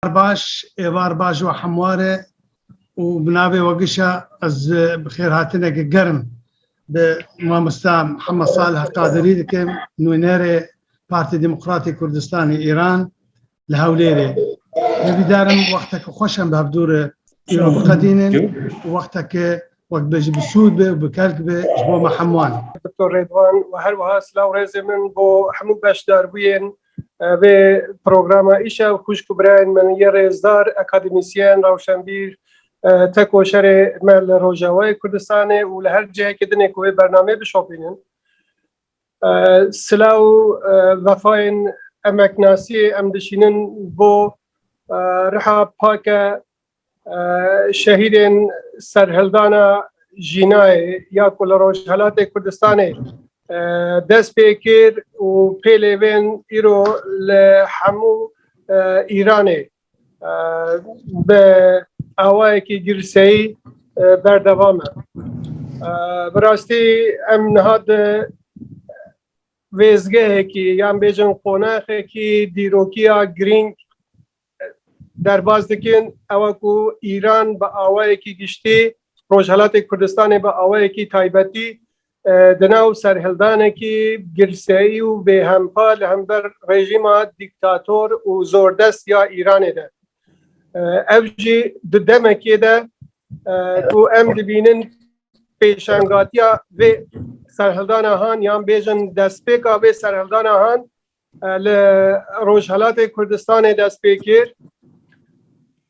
باش ایوار باش و حمواره و بنابه وقشة از بخير هاتنا قرم بمامستا محمد صالح قادري دكم نوينيري بارتي ديمقراطي كردستاني إيران لهوليري بدارم وقتك خوشم بهبدور إيران بقدينن وقتك وقت بجي بسود وبكالك بجبو محموان دكتور رضوان وهر وها سلاو رزي من بو حمو باشدار بوين به پروگرام ایشا خوش کبران من یه رزدار اکادمیسیان روشنبیر تکوشر مل روجاوی کردستانه و لهر جایی که دنیا کوی برنامه بشوپینن سلاو وفاین امکناسی امدشینن بو رحاب پاک شهیدین سرهلدانا جینای یا کل روشهلات کردستانه دست پیکر و پیلوین ایرو لحمو ایرانه به آوایی که گرسهی بردوامه براستی ام نهاد ویزگه که یام بیجن قوناخه که دیروکیا گرینگ در باز دکن اوکو ایران با آوایی که گشتی روشهلات کردستان با آوایی که تایبتی دناو سرهلدانه که گرسهی و به همپال همبر رژیم دیکتاتور و زوردست یا ایرانه ده اوجی دمه که ده تو ام دبینن پیشنگاتیا و سرهلدانه هان یا بیجن دست پیکا و سرهلدانه هان لروشهلات کردستان دست پیکر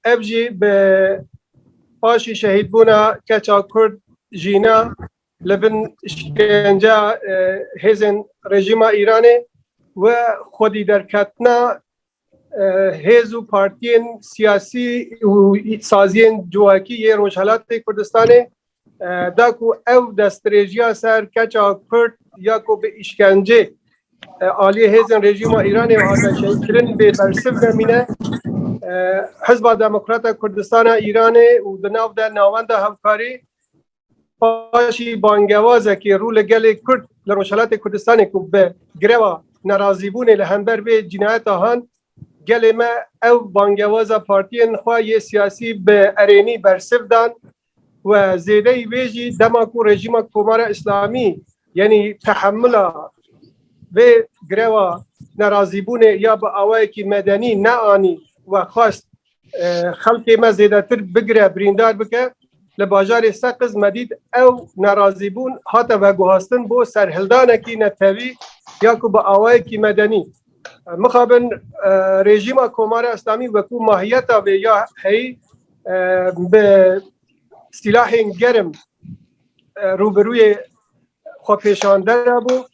اوجی به پاشی شهید بونا کچا کرد جینا لبن شکنجه هزن رژیم ایرانه و خودی در کتنا هز و پارتین سیاسی و سازین جواکی یه روشهلات کردستانه داکو او دستریجیا سر کچا کرد یا کو به اشکنجه عالی هزن رژیم ایرانه و حتی شکرین به برسف نمینه حزب دموکرات کردستان ایرانه و دناو در ناوند همکاری پاشی بانگوازه که رول گل کرد لروشهلات کردستان کو به گروا ناراضیبون لهمبر به جنایت هان گل ما او بانگوازه پارتین خواه سیاسی به ارینی برسف دان و زیده ویجی دماکو رژیم کمار اسلامی یعنی تحمل و گروا ناراضیبون یا به آوایی که مدنی نانی و خواست خلق ما زیده تر بگره بریندار بکه لباجار سقز مدید او ناراضیبون حتی و گوهستن بو سرهلدانه کی نتوی یا کو با آوای کی مدنی مخابن رژیم کمار اسلامی وکو ماهیت و یا هی به سلاح گرم روبروی خو پیشانده بو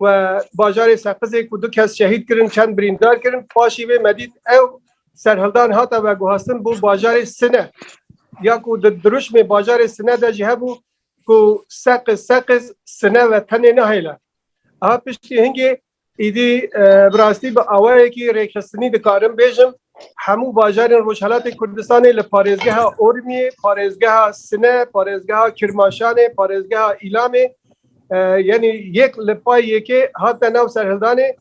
و باجار سقز کو دو کس شهید کردن چند بریندار کردن پاشی و مدید او سرهلدان حتی و گوهستن بو باجار سنه یا کو دروش می باجار سنه ده جهبو کو سقز سنه و تنه نه هیلا ها پشتی هنگی ایدی براستی با آوایی که ریکستنی دکارم بیجم همو باجار روشهلات کردستان لپارزگه ها اورمی پارزگه ها سنه پارزگه ها کرماشانه پارزگه ها ایلامه یعنی یک لپایی که حتی نو سرهلدانه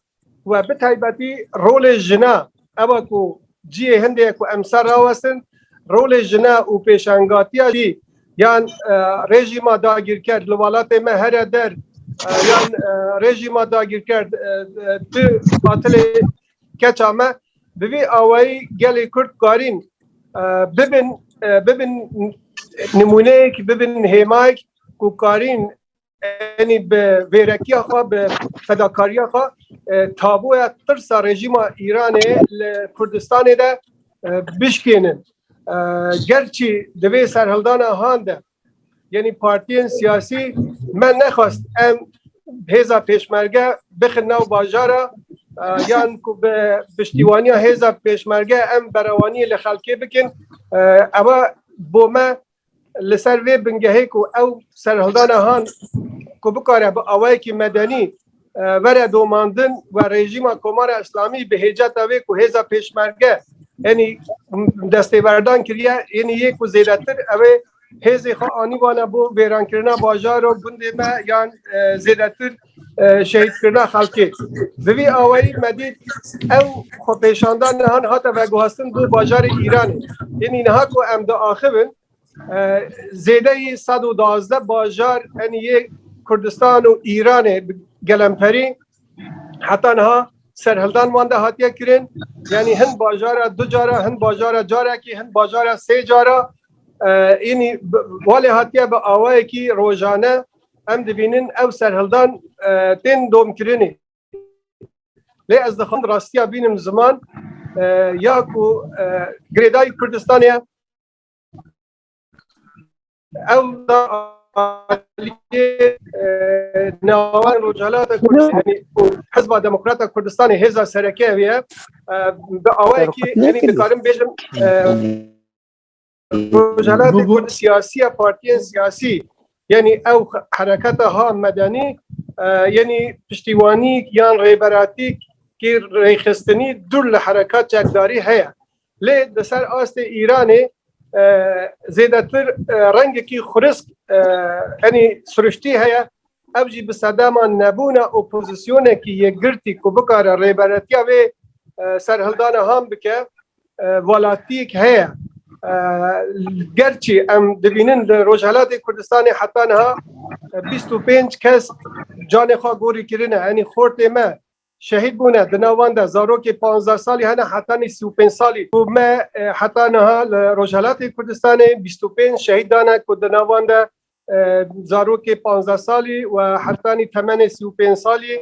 و به تایبتی رول جنا اما کو جی هنده کو امسر راوستن رول جنا و پیشنگاتیا جی یان رژیم داگیر کرد لوالات ما هر در یان رژیم داگیر کرد تو قاتل کچامه بوی آوایی گلی کرد کارین ببین نمونه که ببین همای کو کارین یعنی به ویرکی خواه به فداکاری خواه تابوی ترس رژیم ایران کردستان ده بشکنن گرچه دوی سرهلدان هانده یعنی پارتین سیاسی من نخواست ام هزا پیشمرگه بخنه و باجاره یان که به پشتیوانی هزا پیشمرگه ام بروانی لخلقه بکن اما با ما لسر وی بنگهی که او سرهلدان هان که بکاره با آوائی که مدنی وره دوماندن و رژیم کمار اسلامی به هجت اوی که هزا پیشمرگه یعنی دسته بردان کریه یعنی یک و زیرتر اوی هزی خواه آنی وانه بو ویران کرنا باجار و گنده ما یان زیرتر شهید کردن خلکی دوی آوایی مدید او خو پیشاندان هن حتی و گوهستن بو باجار ایران یعنی نها کو ام دا آخبن زیده 112 باجار یعنی یک کردستان و ایران گلمپری حتی نها سرهلدان مانده هاتیه کرن یعنی هن باجار 2 جاره هن باجار جاره کی هن باجار 3 جاره یعنی والی هاتیه به آوایی کی روزانه ام دبینن او سرهلدان تین دوم کرنی لی از دخان راستیا بینم زمان یا کو گریدای کردستانیه او دا نوان رجالات کردستانی حزب دموکرات کردستانی هزا سرکه ویه به آوه که یعنی بکارم بیشم رجالات کرد سیاسی پارتی سیاسی یعنی او حرکت ها مدنی یعنی پشتیوانی یان ریبراتی که ریخستنی دور لحرکات چکداری هیا لی دسر آست ایرانی زیادتر رنگ کی خرسک یعنی سرشتی هیا اوجی بصدامان نبونا اپوزیسیونه کی یک گرتی کو بکاره ریبراتیا و سرهلدان هم بکه ولاتیک هیا گرچه ام دبینن در روزحالات کردستان حتی نه 25 کس جان خواه گوری کرنه یعنی خورد ما شهید بونه دنوانده زارو که 15 سالی هنه حتی 35 سالی و ما حتی نه روزحالات کردستان 25 شهید دانه که دنوانده زارو که 15 سالی و حتی 35 سالی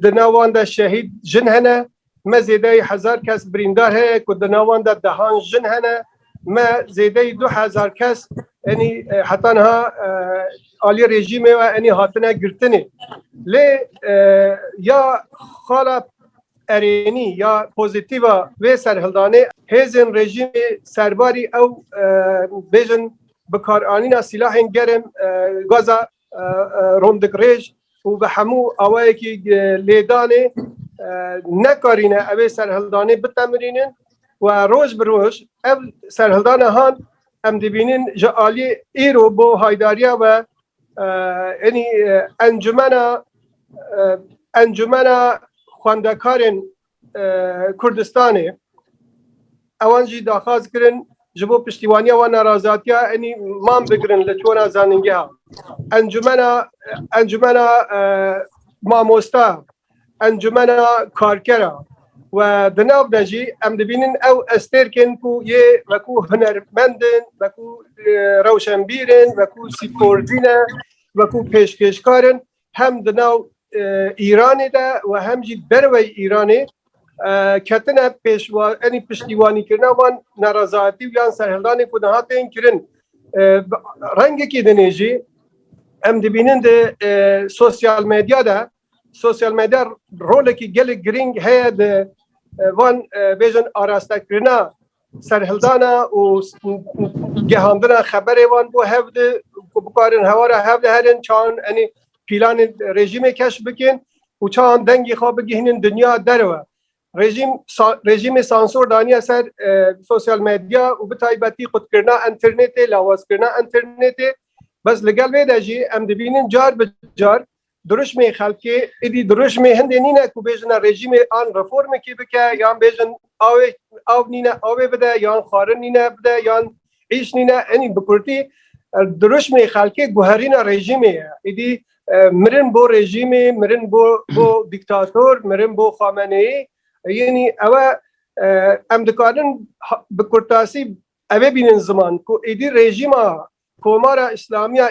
دنوانده شهید جن هنه ما زیده 1000 کس بریندار هنه که دنوانده دهان جن هنه ما زیده 2000 کس یعنی حتی ها عالی رژیم و یعنی هاتنه گرتنی لی یا خالا ارینی یا پوزیتیو و سرهلدانه هزین رژیم سرباری او بیجن بکار آنینا سلاح گرم گازا روندگریج و به همو آوایی که لیدانه نکارینه اوی سرهلدانه بتمرینن و روز به روز سرهلدان هان ام دبینین جالی ایرو بو هایداریا و یعنی انجمن خواندکارن کردستانی اوانجی داخواست کرن جبو پشتیوانی و نارضایتیا یعنی مام بگرن لچونا زانینگی ها انجمن ماموستا انجمن کارکرا و دناب دجی ام دبینن او استرکن کو یه وکو هنرمندن وکو روشنبیرن وکو سیپوردینه وکو پیشکشکارن هم دناو ایرانی ده و هم جی بروی ایرانی کتنه پیشوا یعنی پشتیوانی کرنا وان نارضایتی یان سرهلدانی کو دهاتین کرن رنگی کی دنیجی ام دبینن ده سوشال مدیا ده سوشال مدیا رول کی گل گرینگ هه ده وان بیژن آراسته کرنا سرهلدانا و گهاندنا خبر وان بو هفته بکارن هوارا هفته هرن چان یعنی پیلان رژیم کش بکن و چان دنگی خواب بگهنن دنیا دروا رژیم سانسور دانی اثر سوشال مدیا و بتایبتی خود کرنا انترنت لاواز کرنا انترنت بس لگل ویداجی ام دبینن جار بجار درش می خلکی ایدی درش می هندی نینه کو بیژن رژیم آن رفرم کی بکه یا بیژن آو نینه آو بده یا خارن نینه بده یا ایش نینه یعنی بکرتی درش می خلکی گوهرین رژیمه ایدی مرن بو رژیم مرن بو دیکتاتور مرن بو خامنه‌ای یعنی اوه ام دکارن بکرتاسی اوه بینن زمان کو ایدی رژیما کومارا اسلامیه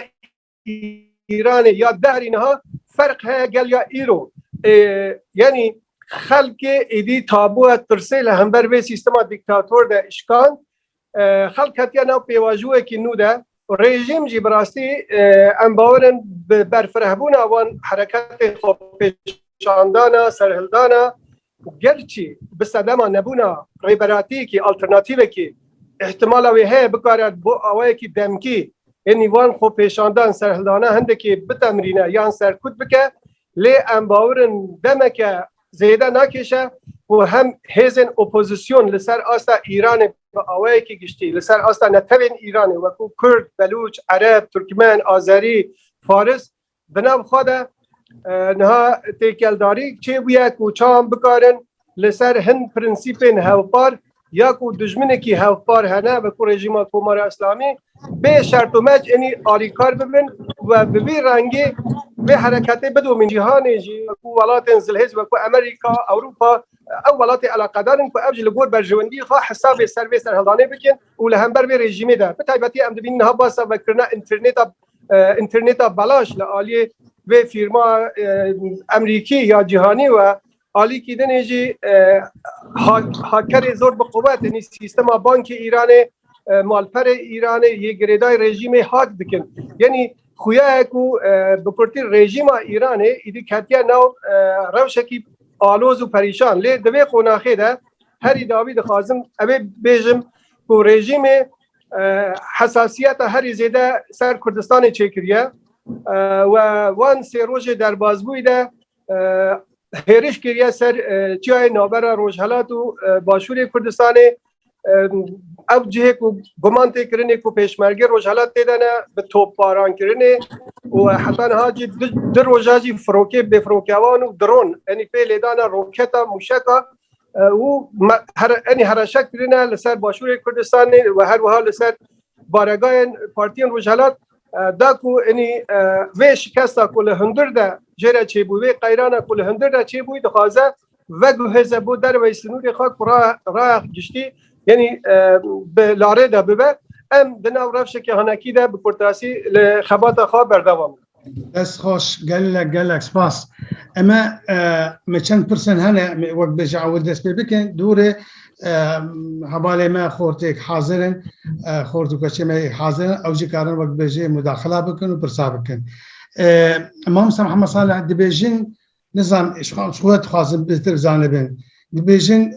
ایران یا دهرینها فرق ها گل یا ایرو یعنی خلق ایدی تابو ترسیل همبر به سیستم دیکتاتور ده اشکان خلق هتیا نو پیواجوه که نو ده رژیم جی براستی ام باورن برفرهبون آوان حرکت خوب پیشاندانا سرهلدانا گرچی بصدما نبونا ریبراتی که الٹرناتیو که احتمال اوه بکارد بو آوه که دمکی یعنی وان خوب پیشاندان سرهلدانه هنده که بتمرینه یا سرکود بکه لی ام باورن دمه که زیده نکشه و هم هزن اپوزیسیون لسر آستا ایران و آوه که گشتی لسر آستا نتوین ایران وکو کرد، بلوچ، عرب، ترکمن، آذری، فارس بنام خواده نها تێکەلداری چێ بووە و چاوان بکارن لەسەر هەن پرینسیپên هەوپار یا و دژمنێکی هەوپار هەنە بە کو ڕێژیما کۆمارە ئەسلامی بێ شەرت و مەرج ئەنی ئالیکار ببن و ببێ ڕەنگێ بێ حرەکەتێ بدۆمین جیهانێژی وەکو وڵاتên زلهێز وەکو ئەمریکا ئەوروپا ئەو وڵاتی علاقەدارن ku ev ji li gor berjewendî xwe hesabê ser vê serhildanê bikin û li hember vê rejîmê de bi taybetî em dibînin niha basa vekirina interneta belaş li aliyê vê fîrma Emerîkî ya cîhanî we alîkî dinê jî hakerê zor bi quvvet yanî sîstema bankê Îranê malperê Îranê yê girêdayê rejîmê hak dikin yanî xuya ku bi kurtî rejîma Îranê îdî ketiye nav rewşekî آلوز و پریشان لی دوی قناخی ده هری داوی دخوازم اوی بیجم که رژیم حساسیت هری زیده سر کردستان چکریه و وان سی روز در بازگوی ده هیرش کریه سر چیای نابر روجهلات و باشور کردستان او جهه که گمان تکرنه که پیشمرگی روجهلات دیدنه به توپ باران کرنه و حتی نهاجی در روجاجی فروکه به فروکیوان و درون یعنی پیل دانا روکتا موشکا و یعنی هرشک کرنه لسر باشور کردستان و هر وها لسر بارگاه پارتیان روجهلات دا کو یعنی و شکستا کل هندر ده جره چه بوی قیرانه کل هندر ده چه بوی دخوازه و گوهزه بود در ویسنوری خاک راه گشتی یعنی به لاره ده ببه ام دناو رفشه که هنکی ده به پرتاسی لخبات خواه بردوام بس خوش قال لك سپاس اما ما چند پرسن هنه وقت بجعود دست بکن دوره حواله ما خورتك حاضرن خورتو کچه ما حاضرن او جي کارن وقت بجي مداخله بکن و پرسا بکن امام محمد صالح دبيجين نظام شوات خاصم بهتر زانبن دبيجين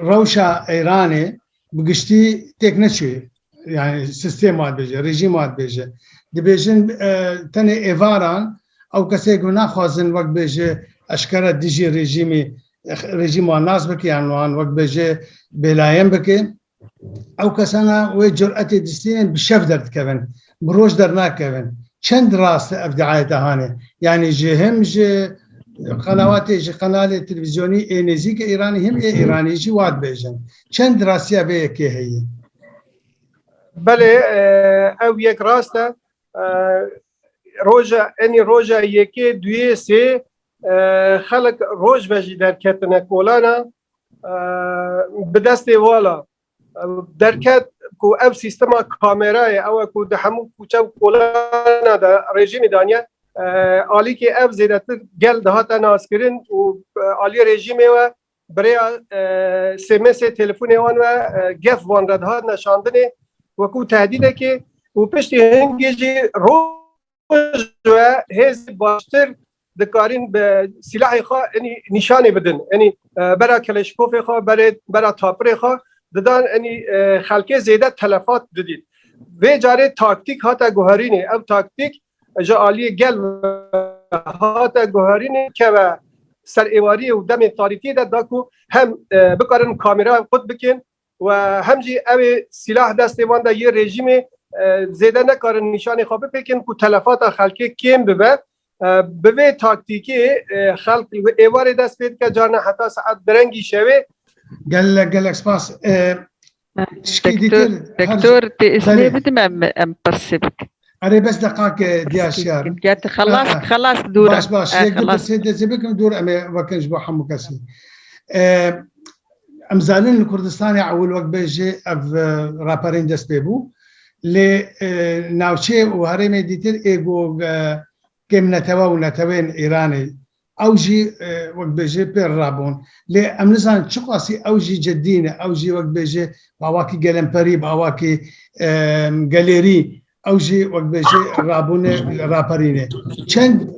روشا ایرانی بگشتی تک نشوی yani sistem ad beje rejim ad beje dibêjin tenê êvaran ew kesê ku naxwazin wek bêje eşkere dijî rejîma nas bike yan wan wek bêje bêlayên bike ew kesana wê cüretê distînin bi şev derdikevin bi roj dernakevin çend rast ev diayete hane yani ji hem ji قنواتي جي قناه تلفزيوني نزيك ايراني هم ايراني جي واد بيجن چند راسيا بيكي هي بله او یک راسته روجا اني روجا يكي دوي سي خلق روج بجي دركتنا كولانا بدست والا دركت كو اف سيستما كاميرا او كو دحمو كوچا كولانا دا رژیم دانيا آلی که اف زیادتر گل دهات ناسکرین و آلی رژیمه و برای سمس تلفن وان و گف وان را دهات نشاندنه و کو تهدیده که و پشتی هنگیجی روز و هز باشتر دکارین به سلاح خواه یعنی نشانه بدن یعنی برای کلشکوف خواه برای تاپر خواه دادن یعنی خلقه زیاده تلفات دادید و جاره تاکتیک هاتا گوهرینه او تاکتیک جالی گل هاتا گوهرینه که و سر ایواری و دم تاریخی ده داکو هم بکارن کامیرا خود بکن و همجی اوی سلاح دستوان ده یه رژیم زیده نکارن نشانی خواب بکن که تلفات خلقی کم به تاکتیکی خلق و ایواری دست بید که جانه حتی ساعت برنگی شوه قال سپاس دكتور اسمي بدي ام برسبك أري بس دقائق دياشيار خلاص دور باش خلاص بكم دور وكن جبو حمو كسي امزالين الكردستاني اول وقت بيجي اف رابرين دست بيبو ل ناوچه و هرم ديتر ايغو كم نتوا ونتوين ايراني اوجي وقت بيجي بير رابون ل امنزان چقاسي اوجي جدينه اوجي وقت بيجي باواكي گلمپري باواكي گاليري اوجي وقت بيجي رابونه راپرينه چند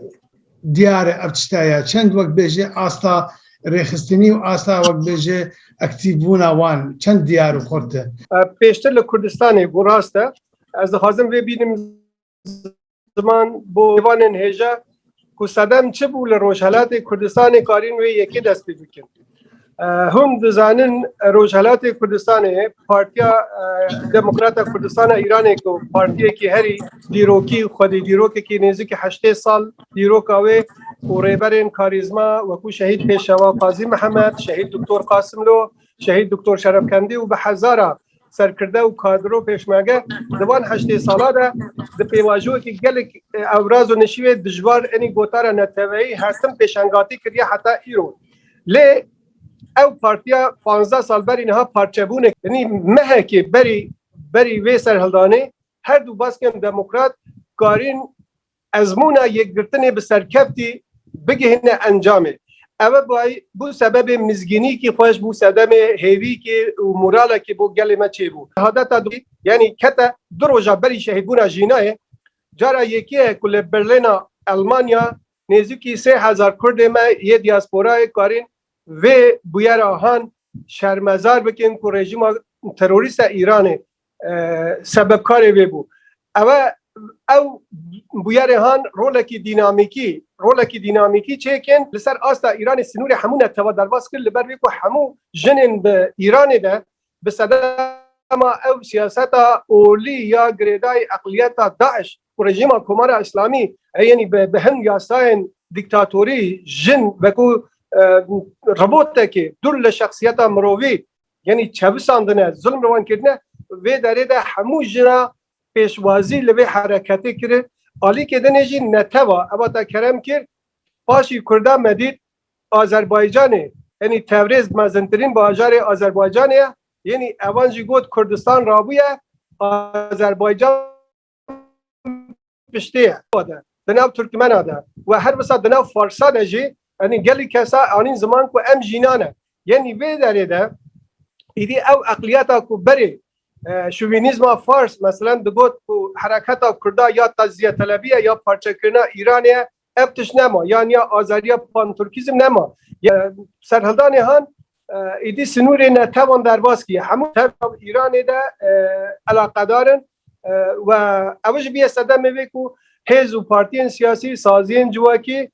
ديار افچتايا چند وقت بيجي استا رخصتني و استا وقت بيجي اكتيفونا وان چند ديار خورته پیشتر لکردستان گوراسته از خازم و بینیم زمان بو دیوان هجا کو صدم چه بول روشالات کردستان کارین و یکی دست بکن هم دزانن روجهلات کردستان پارتیا دموکرات کردستان ایران کو پارتی کی هری دیروکی خودی دیروک کی نزدیک 8 سال دیروکاوه و ریبرین کاریزما و کو شهید پیشوا قاضی محمد شهید دکتر قاسم لو شهید دکتر شرف کندی و به هزارا سرکرده و کادرو پیشمرگه دوان 8 ساله ده د پیواژو کی گلک ابراز و نشوی دجوار انی گوتاره نتوی هستم پیشنگاتی کریه حتی ایرو لی او پارتیا 15 سال بری نها پارچه بونه یعنی مه که بری وی سرهلدانه هر دو باسکن دموکرات کارین ازمونا یک گرتنه به سرکفتی بگهنه انجامه اوه بای بو سبب مزگینی که خوش بو سبب هیوی که و مورالا که بو گل ما چه بو شهادتا دو یعنی کتا دو روزا بری شهید بونا جیناه جارا یکیه کل برلین المانیا نزدیکی 3000 کرد ما یه دیاسپورای کارین و بویر آهان شرمزار بکن که رژیم تروریست ایران سبب کاری وی بو او بویر آهان رولکی دینامیکی چه کن لسر آستا ایران سنور همون اتوا درواز کرد لبر وی که همون جنن به ایران ده به صدام او سیاستا اولی یا گریدای اقلیت داعش و رژیم کمار اسلامی یعنی به هم یاساین دیکتاتوری جن وکو ربوطه که دل شخصیت مروی یعنی چوساندنه ظلم روان کردنه و داره ده همو جنا پیشوازی لبه حرکتی کرد آلی که دنجی نتوا اما تا کرم کرد پاشی کردان مدید آذربایجانه یعنی تبریز مزنترین باجار آذربایجانه یعنی اوانجی گود کردستان رابویه آذربایجان پشته دناو ترکمن آده و هر بسا دناو فارسا نجی یعنی گلی کسا آنین زمان کو ام جینانه یعنی وی داره ده ایدی او اقلیتا کو بری شوینیزم فارس مثلا دگوت کو حرکتا کردا یا تزیه طلبیه یا پارچه کرنا ایرانیه ابتش نما یا آزاریا پان ترکیزم نما یا سرهلدان هان ایدی سنور نتوان درباز کیه همون ایرانی ده علاقه دارن و اوج بیه صدم میوه کو حزب و پارتین سیاسی سازین جواکی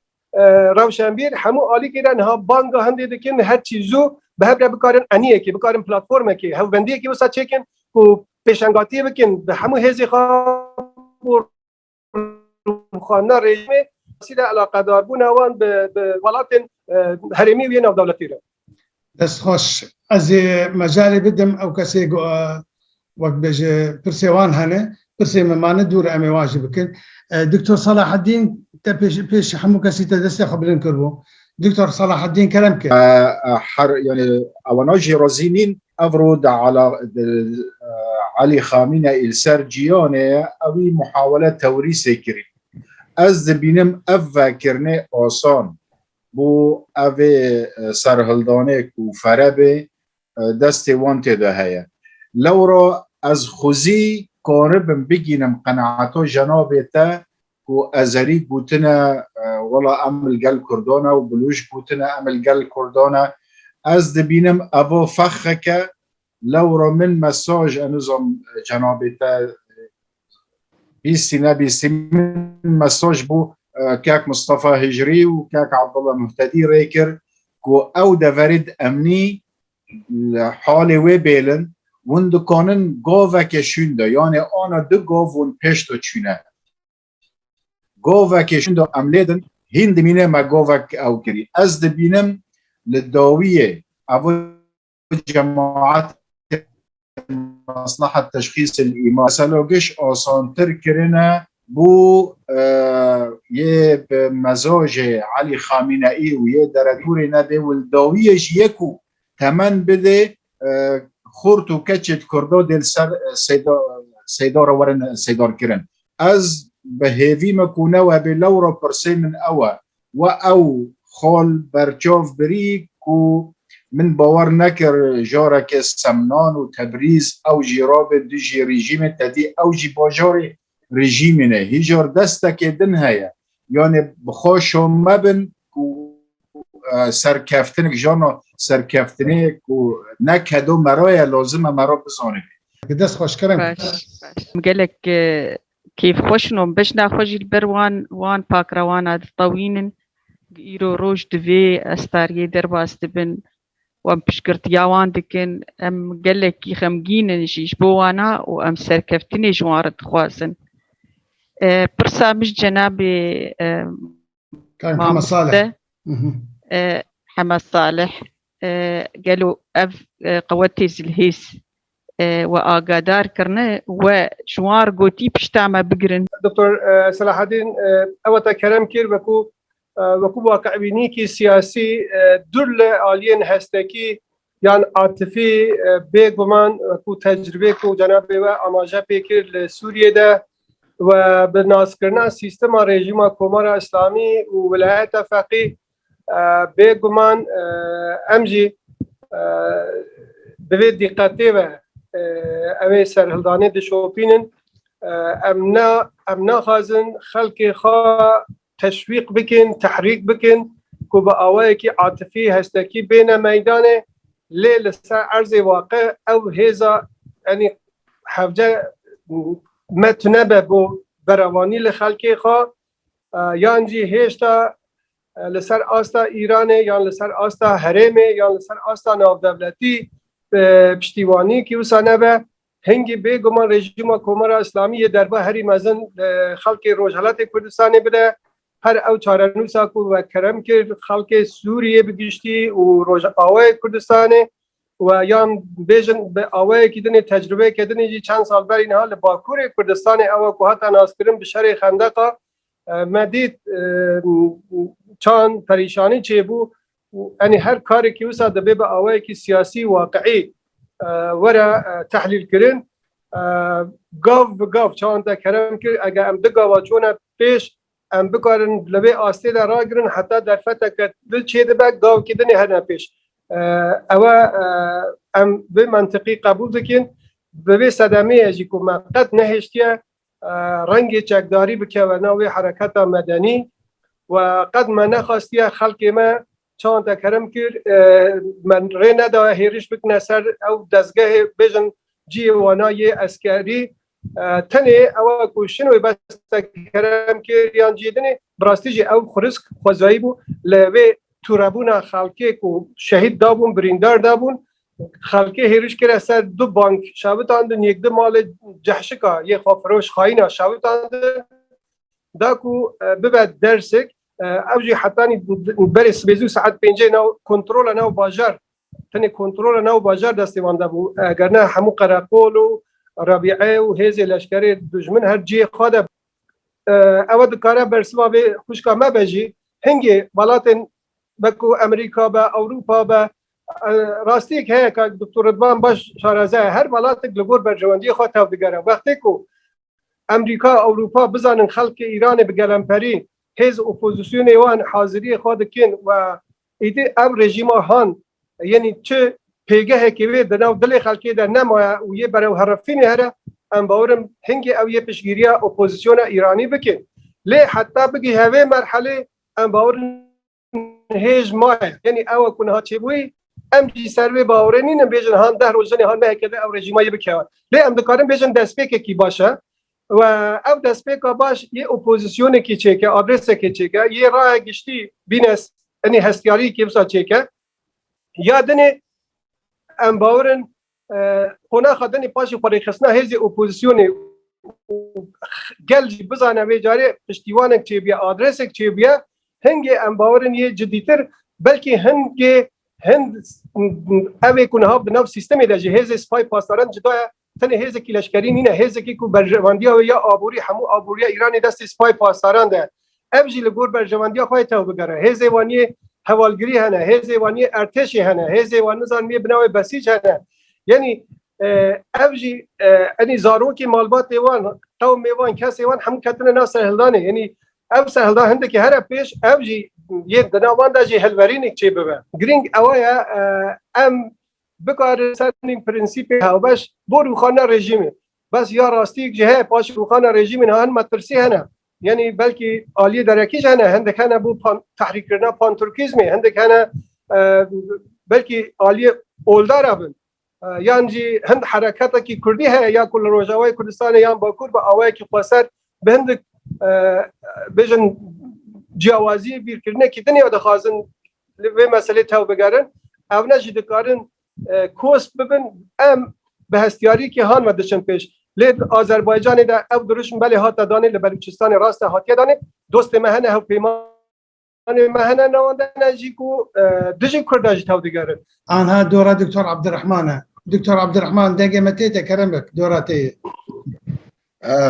روشنبیر همو عالی کردن ها بانگ هنده دکن هر چیزو به هر بکارن انیه که بکارن پلتفرمه که هاو بندیه که وسط چکن کو پیشنگاتی بکن به همو حزب خانه رژیم سیده علاقه دار بون اوان به ولات هرمی و نو دولتی را دست خوش از مجال بدم او کسی وقت بجه پرسیوان هنه پرسی ممانه دور امی واجب بکن دكتور صلاح الدين بيش حمو كسي تدسي خبرين كربو دكتور صلاح الدين كلامك يعني اواناجي رازينين افرود على علي خامنئي السرجيوني اوي محاولة توريث كري از بينم افكرني آسان بو اوي سرهلدانه و فربه دست وانته ده هيا لورا از خوزي قاربم بگینم قناعتو جنابه تا و ازری بوتنا ولا عمل گل کردانا و بلوش بوتنا عمل گل کردانا از دبینم اوه فخکه لورا من مساج انوزم جنابه تا بیستی نبیستی من مساج بو کاک مصطفى هجری و کاک عبدالله مهتدی ریکر که او دورد امنی حال و بیلن وند کانن گاوه که شونده یعنی آنا دو گاوون پشت چونه گاوه که شونده عملیدن هند مینه ما گاوه او کری از دبینم لداویه او جماعت مصلحة تشخيص الإيمان سلوگش آسانتر کرنه بو یه مزاج علی خامنه‌ای و یه درکور نده ولداویش یکو تمن بده خورت و کچت کرده دل سر سیدار ورن سیدار کرن از به هیوی مکونه و به لورا پرسی من و او خال برچاف بری کو من باور نکر جاره که سمنان و تبریز او جراب دیجی رژیم تدی او جی باجار رژیم نه هیجار دسته که دن هیا یعنی بخوش مبن سرکفتنک جانا سرکفتنک و نکدو مرای لازم مرا بزانه دست خوش کرم مقالك كيف خوشنم باش ناخوش البروان وان باك روان طوينن إيرو روج دفي أستاريه درباس دبن وام پشگرتیاوان دکن ام گلکی خمگین نشیش بوانا و ام سرکفتنی جوارد خوازن پرسا مش جناب كان محمد صالح حمد صالح قالوا اف قوتي الهيس وآقادار كرنا وشوار قوتي بشتعما بقرن دكتور صلاح الدين اوتا كلام كير وكو واقع بینی سیاسی دل آلین هستکی یان عاطفی بگمان وكو تجربه کو جناب و آماجه پیکر لسوریه ده و به ناس کردن سیستم رژیم کمار اسلامی و ولایت فقیه بگمان امجی به دقته و اوی سرهلدانه دشوپینن امنا خازن خلق خوا تشویق بکن تحریک بکن که با آوایی که عاطفی هستکی بین میدانه لیل سر عرض واقع او هیزا یعنی حوجه متنبه بو بروانی لخلقی خواه یانجی هشتا لسر آستا ایرانه یا لسر آستا حرمه یا لسر آستا نافدولتی پشتیوانی که وسانه به هنگی بگمان رژیم کمار اسلامی دربا هری مزن خلق روجهلت کردستانی بده هر او چارنوسا کو و کرم که خلق سوریه بگشتی و روز آوای کردستان و یا بیشن به آوای کدنی تجربه کدنی جی چند سال بر این حال باکور کردستان او کو حتی ناسکرم به شر خندقا مدید چند پریشانی چه بو یعنی هر کاری که وسا دبه به آوای کی سیاسی واقعی ورا تحلیل کردن گاو به گاو چند تا کرم که اگر ام دگاوا چون پیش ام بکارن لبه آسته در را گرن حتی در فتح که دل چه دبه گاو کدنی هر نپیش او ام به منطقی قبول دکن به صدمه اجی که ما قد نهشتیه رنگ چکداری بکه و نوی حرکت مدنی و قد ما نخواستیه خلق ما چند تا کرم کرد من ری نداره هیرش بکنه سر او دستگاه بیجن جیوانای اسکری تنه او کوشنوی بس کرم که یان جیدنه براستیجی او خرسک خوزایی بو لوی تورابونا خلقه کو شهید دابون بریندار دابون خلقه هیرش کرده سر دو بانک شاوتاندن یک دو مال جحشکا یه خافروش خاینه شاوتاندن دا کو ببد درسک اوجی حتانی برس بیزو ساعت 5 نو کنترل نو باجر تنه کنترل نو باجر دستیوانده بو اگر نه همو قراقول و ربیعه و هیز لشکری دشمن هر جی خواده اود کاره برسوا به خوشکا ما بجی هنگی ولاتن بکو امریکا با اروپا با راستی که که دکتر رضوان باش شارزه هر ولات گلگور برجواندی خود تو دیگره وقتی کو امریکا اروپا بزنن خلق ایران به گلمپری هیز اپوزیسیون ایوان حاضری خود کن و ایده ام رژیم هان یعنی چه پیگه که وی دنو دل خلقی در نمایا و یه برای حرفین هره ام باورم هنگی او یه پیشگیری اپوزیسیون ایرانی بکن لی حتی بگی هوه مرحله ام باورم هیچ ماه یعنی او کنها چه بوی ام جی سروی باورنین بیشن هان ده روزنی هان نه کده او رژیمای بکیان لی ام دکارم بیشن دستپیک کی باشه و او دستپیک باش یه اپوزیسیون کی چه که آدرس کی چه که یه راه گشتی بینس یعنی هستیاری کی بسا چه که یادنه ام باورن خونه خدنی پاشی خوری خسنا هزی اپوزیسیون گل بزنه و جاری پشتیوان چه بیا آدرس چه بیا هنگی ام باورن یه جدیتر بلکه هنگی هند اوه کنها به نوع سیستمی در جهاز سپای پاسداران جدا تنه هیز کی لشکری نینه هیز کی کو برجواندی و یا آبوری همو آبوری ایران دست سپای پاسداران ده ابجی لگور برجواندی خواهی تو بگره هیز وانی حوالگری هنه هیز وانی ارتش هنه هیز وانی زنمی بناو بسیج هنه یعنی ابجی یعنی زارو کی مالبات ایوان قوم ایوان کس ایوان هم کتن ناس سرهلدانه یعنی اب سرهلدان هنده که هر پیش ابجی یه دناوان دا جی هلورینی چه ببه گرینگ اوایا ام بکار سرنین پرنسیپی هاوبش بو روخانه رژیمه بس یا راستی جهه پاش روخانه رژیمه هن مترسی هنه یعنی بلکه عالی درکیش هنه هنده کنه بو تحریک کرنا پان ترکیزمه هنده کنه بلکه عالی اولدار هبن یعنی هند حرکتا کی کردی ہے یا کل روجاوی کردستان یا باکور با آوای کی قصر به هند بیشن جوازی بیر کرنه کی دنیا دخوازن و مسئله تو بگرن او نجی دکارن کوس ببن ام به هستیاری که هان و دشن پیش لید آذربایجان دا او درشن بله هات دانه لبلوچستان راست هاتیه دانه دوست مهنه او پیمان مهنه نوانده نجی کو دجی کرداجی تاو دیگره آنها دورة دكتور عبد الرحمن. دكتور عبد الرحمن دقي متيتا كرمك دورتي.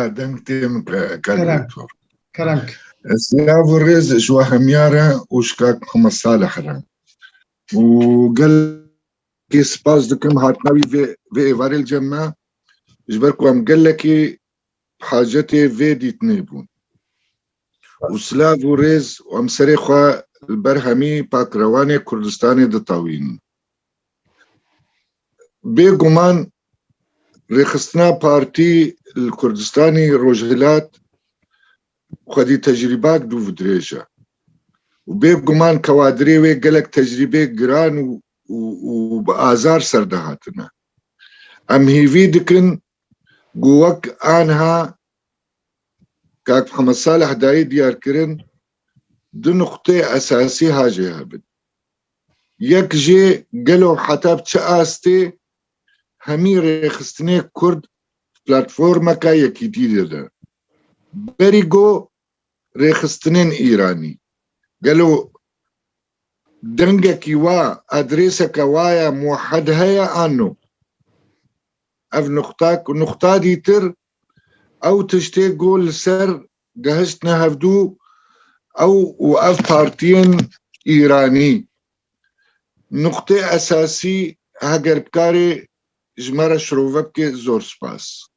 دنگتیم كرم دكتور كرمك. سلاف الرز شو هميارة وشكاك خمس صالح رن وقال كي سباس دكم هاتناوي في إيفاري الجمع جبركو هم قال لكي حاجتي في دي تنيبون وسلاف الرز وهم سريخوا البرهمي باكرواني كردستاني دطاوين بيقومان رخصتنا بارتي الكردستاني روجهلات خدي تجربات دو فدريجة وبيقومان كوادري ويقلك تجربة جران وبآزار سردهاتنا أم هيفي دكن قوك آنها كاك محمد صالح داي ديار كرن دو نقطة أساسي هاجي هابد يك جي قلو حتى بتشاستي همي رخصتني كرد بلاتفورما كا يكي ديدر بريغو رخصتنين إيراني قالوا دنگا كيوا أدريسا كوايا موحد هيا آنو أف نقطاك ونقطة دي تر أو تشتي قول سر جهشتنا هفدو أو وأف بارتين إيراني نقطة أساسي هاگر بكاري جمرة شروفك زور سباس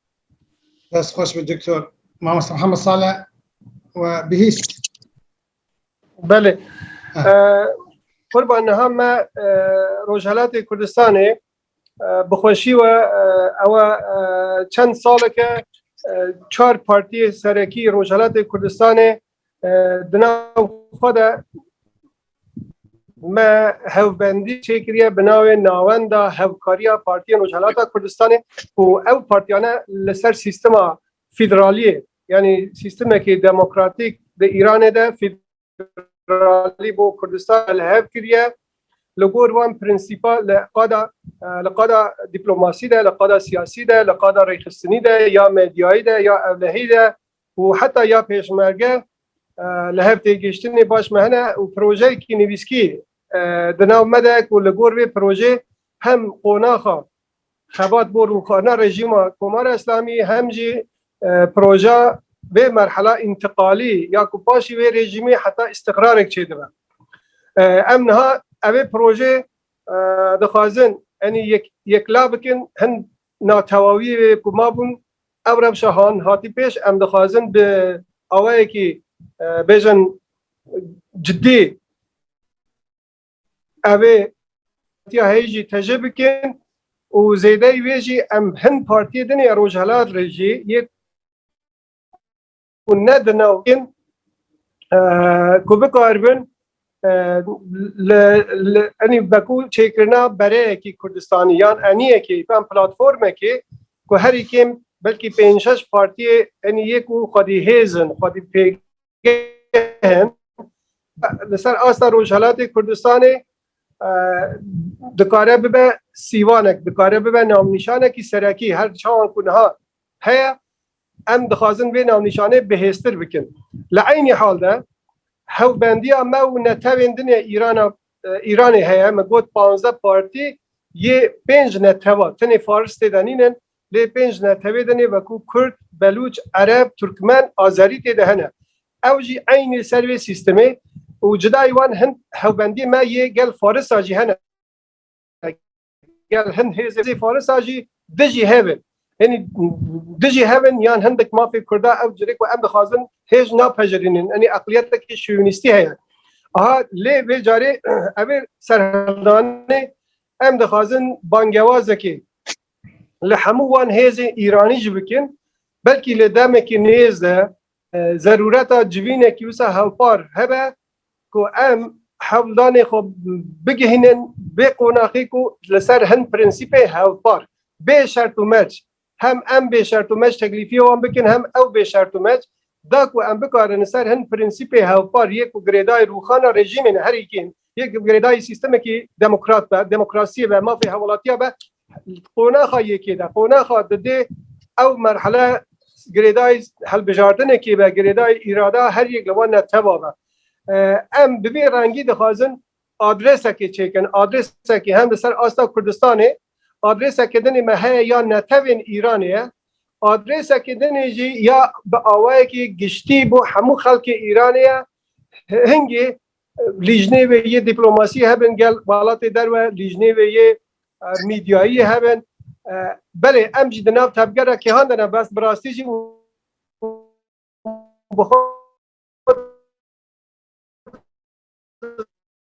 بس خوش بالدكتور محمد صالح وبهيس. بله قربان هم روجهلات کردستانی بخوشی و او چند سال که 4 پارتی سرکی روجهلات کردستانی دناو خود ما هفبندی چکریه بناو ناوندا هفکاریا پارتی روجهلات کردستانی و او پارتیانه لسر سیستم فدرالیه یعنی سیستم که دموکراتیک در ایران ده فدرالی بو کردستان الهف کریه لگور وان پرنسیپا لقادا دیپلماسی ده لقادا سیاسی ده لقادا ریخستنی ده یا مدیایی ده یا اولهی ده و حتی یا پیشمرگه لهف تیگشتنی باش مهنه و پروژه که نویسکی دناو مدک و لگور به پروژه هم قوناخا خبات بور و خانه رژیم کمار اسلامی هم جی پروژه به مرحله انتقالی یا کپاشی به رژیمی حتی استقرار چه ده امنها اوه پروژه دخوازن یعنی یک لابکن هن ناتواوی کما بون اورم شهان هاتی پیش ام دخوازن به اوه که بیجن جدی اوه تیا هیجی تجربه کن و زیده ویجی ام هن پارتی دنی روجهلات رجی یک و ندناو کن کو بکاربن انی بکو چیکرنا برای کی کردستانیان انیه کی پام پلتفرمه کی کو هری کیم بلکی 5-6 پارتی انی یکو خودی هیزن خودی پیگن لسر آستا روجهلات کردستانی دکاره ببه سیوانک دکاره ببه نامنیشانه کی سرکی هر چان کنها هیا ام دخوازن به نامنیشانه بهستر بکن لعینی حال ده هو بندی اما و نتوین دنیا ایران هیا مگوت 15 پارتی یه 5 نتوا تنی فارس تدنینن لی 5 نتوی دنی وکو کرد بلوچ عرب ترکمن آذری تدهنه اوجی عین سروی سیستمی و جدای وان هن هو بندی ما یه گل فارس آجی هنه گل هن هزی فارس آجی دجی هون یعنی دجی هون یان هندک ما فی کرده او جریک و ام بخوازن هیچ ناپجرینن یعنی اقلیت که شیونیستی هست آها لی به جاری اوی سرهدانه ام دخوازن بانگوازه که لحموان هیز ایرانی جبکن بلکی لدمه که نیزده ضرورت جوینه که وسا هوپار هبه که ام حولدان خوب بگهینن به قناقی که لسر هن پرنسیپ هوپار به شرط و مج هم ام به شرط و مج تکلیفی وان بکن هم او به شرط و مج داك وام بکارن سر هن پرینسیپ هاوپار یک و گریدای روخانه رژیم نه هر یکین یک گریدای سیستم کی دموکرات به دموکراسی و ما فی حوالاتیا به قوناخه یکی ده قوناخه ده او مرحله گریدای حل بجاردن کی به گریدای اراده هر یک لوان تبابه ام به رنگی دخوازن آدرس کی چکن آدرس کی هم سر آستا کردستانه آدرس کی دنی مه یا نتوین ایرانیه آدرس کی دنی جی یا به آوای کی گشتی بو همو خلق ایرانیه هنگی لیجنه و یه دیپلماسی هبن گل بالات در و لیجنه و یه میدیایی هبن بله ام جی دناب تبگره که هان دناب بس براستی جی بخود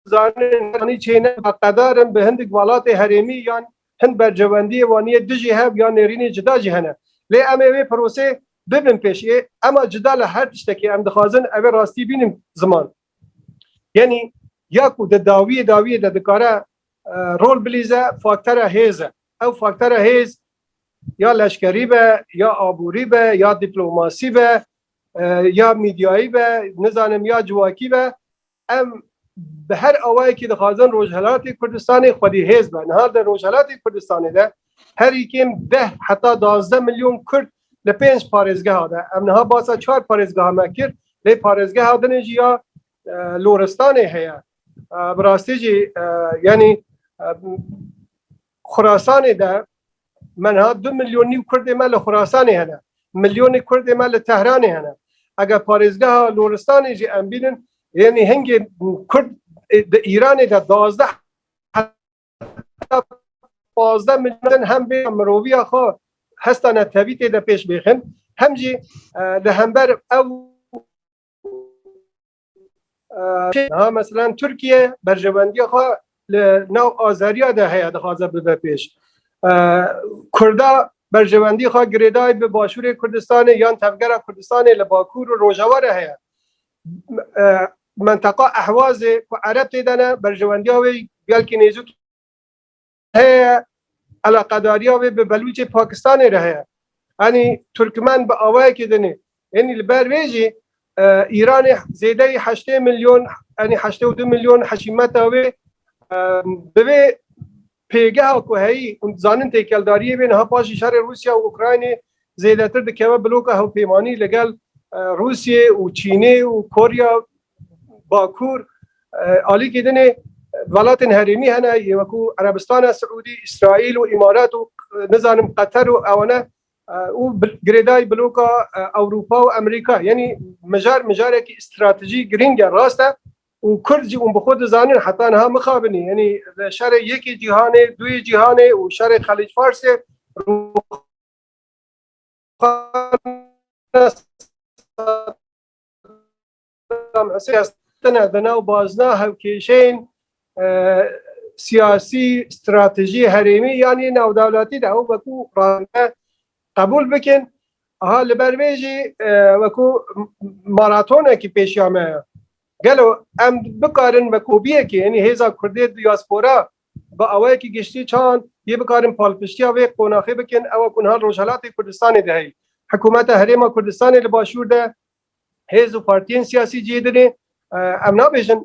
زانه چینه قدارن به هندک بالات هرمی یا هند برجواندی وانی دجی هب یا نرین جدا جهنه لی ام پروسه ببین پیشه اما جدال هر تشتکی ام دخوازن اوه راستی بینیم زمان یعنی یاکو د داوی د دکاره رول بلیزه فاکتور هیزه او فاکتور هیز یا لشکری به یا آبوری به یا دیپلماسی به یا میدیایی به نزانم یا جواکی به ام به هر اوایی که دخوازن روجهلات کردستان خودی هیز به نهار در روجهلات کردستان ده هر یکیم 10 حتی 12 میلیون کرد لپنج پارزگاه ده ام نها باسا 4 پارزگاه مکر لی پارزگاه ده نجی یا لورستان هیا براستی جی یعنی خراسان ده منها 2 میلیون کرد مال خراسان هنه میلیون کرد مال تهران هنه اگر پارزگاه لورستان جی ام بینن یعنی هنگ کرد ایران ده 12 میلیون هم به مروی خو هستن تبیت ده پیش بخن هم جی ده همبر او مثلا ترکیه برجواندی خو نو آذریا ده هیا ده خوازه بده پیش کردا برجواندی خو گریدای به باشور کردستان یا تفگر کردستان لباکور و روجوار هیا منطقه احواز و عرب تیدنه برجواندی هاوی بیالکی نیزو هیا علاقداری هاوی به بلوچ پاکستان رهیا یعنی ترکمن به آوای که دنه یعنی لبر ویجی ایران زیده 8 میلیون یعنی 82 میلیون حشیمت هاوی به پیگه ها که هایی زانن تیکلداری بین ها پاشی شهر روسیا و اوکراین زیده تر دکیوه بلوکه ها پیمانی لگل روسیه و چینه و کوریا باکور آلی که دنه ولات هریمی هنه یوکو عربستان سعودی اسرائیل و امارات و نظام قطر و اوانه و گریدای بلوکا اروپا و امریکا یعنی مجار که استراتژی گرینگ راسته و کرد اون بخود زانن حتی انها مخابنی یعنی شر یکی جهانه دوی جهانه و شر خلیج فارس دنا و بازنا هوکیشین سیاسی استراتژی هریمی یعنی نو دولتی ده وکو رانه قبول بکن ها لبرویجی وکو ماراتونه کی پیشیامه گلو ام بکارن وکوبیه که یعنی هزا کرده دیاسپورا با اوای که گشتی چاند یه بکارن پالپشتی اوی قوناخی بکن او کنها روجهلات کردستان دهی حکومت حریم کردستان لباشور ده هز و پارتین سیاسی جیدنه ام نابیشن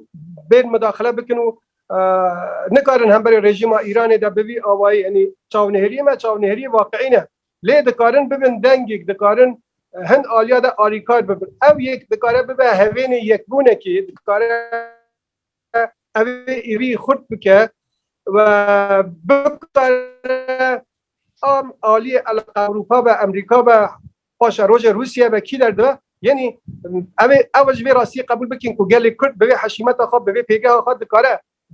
بین مداخله بکنو نکارن هم برای رژیم ایران ده ببی اوای یعنی چاونهری واقعی نه لی دکارن ببین دنگیک دکارن هند آلیا ده آریکار ببین او یک دکاره ببین هوین یک بونه که دکاره او ایوی خود بکه و بکاره آلی اروپا و امریکا و پاشا روژ روسیه و کی درده یعنی او جوی راستی قبول بکن که گلی کرد ببین حشیمت خواب ببین پیگه خواب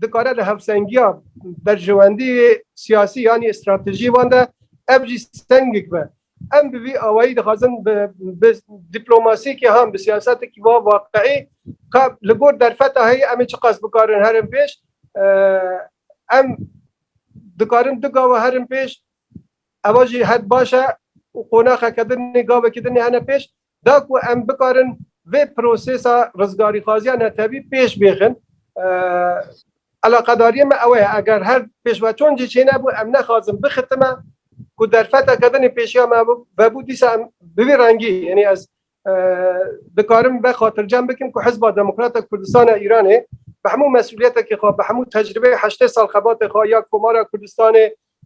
دکاره لحفظنگی ها برجواندی سیاسی یعنی استراتژی وانده ابجی سنگک به ام بی آوایی دخوازن به دیپلماسی که هم به سیاست که واقعی که لگور در فتح های امی چه قصد بکارن هرم پیش ام دکارن دگاوه هرم پیش اواجی حد باشه و قناخه کدن نگاوه کدن هنه پیش داکو ام بکارن و پروسیسا رزگاری خوازی هنه تبی پیش بیخن علاقه داریم اوه اگر هر پیش و چون جی چه نبو ام نخوازم بختمه که در فتح کدن پیشی هم و بودیس هم ببی رنگی یعنی از دکارم به خاطر جمع بکن که حزب دموکرات کردستان ایرانه به همون مسئولیت که خواه به همون تجربه 8 سال خبات خواه یا کمار کردستان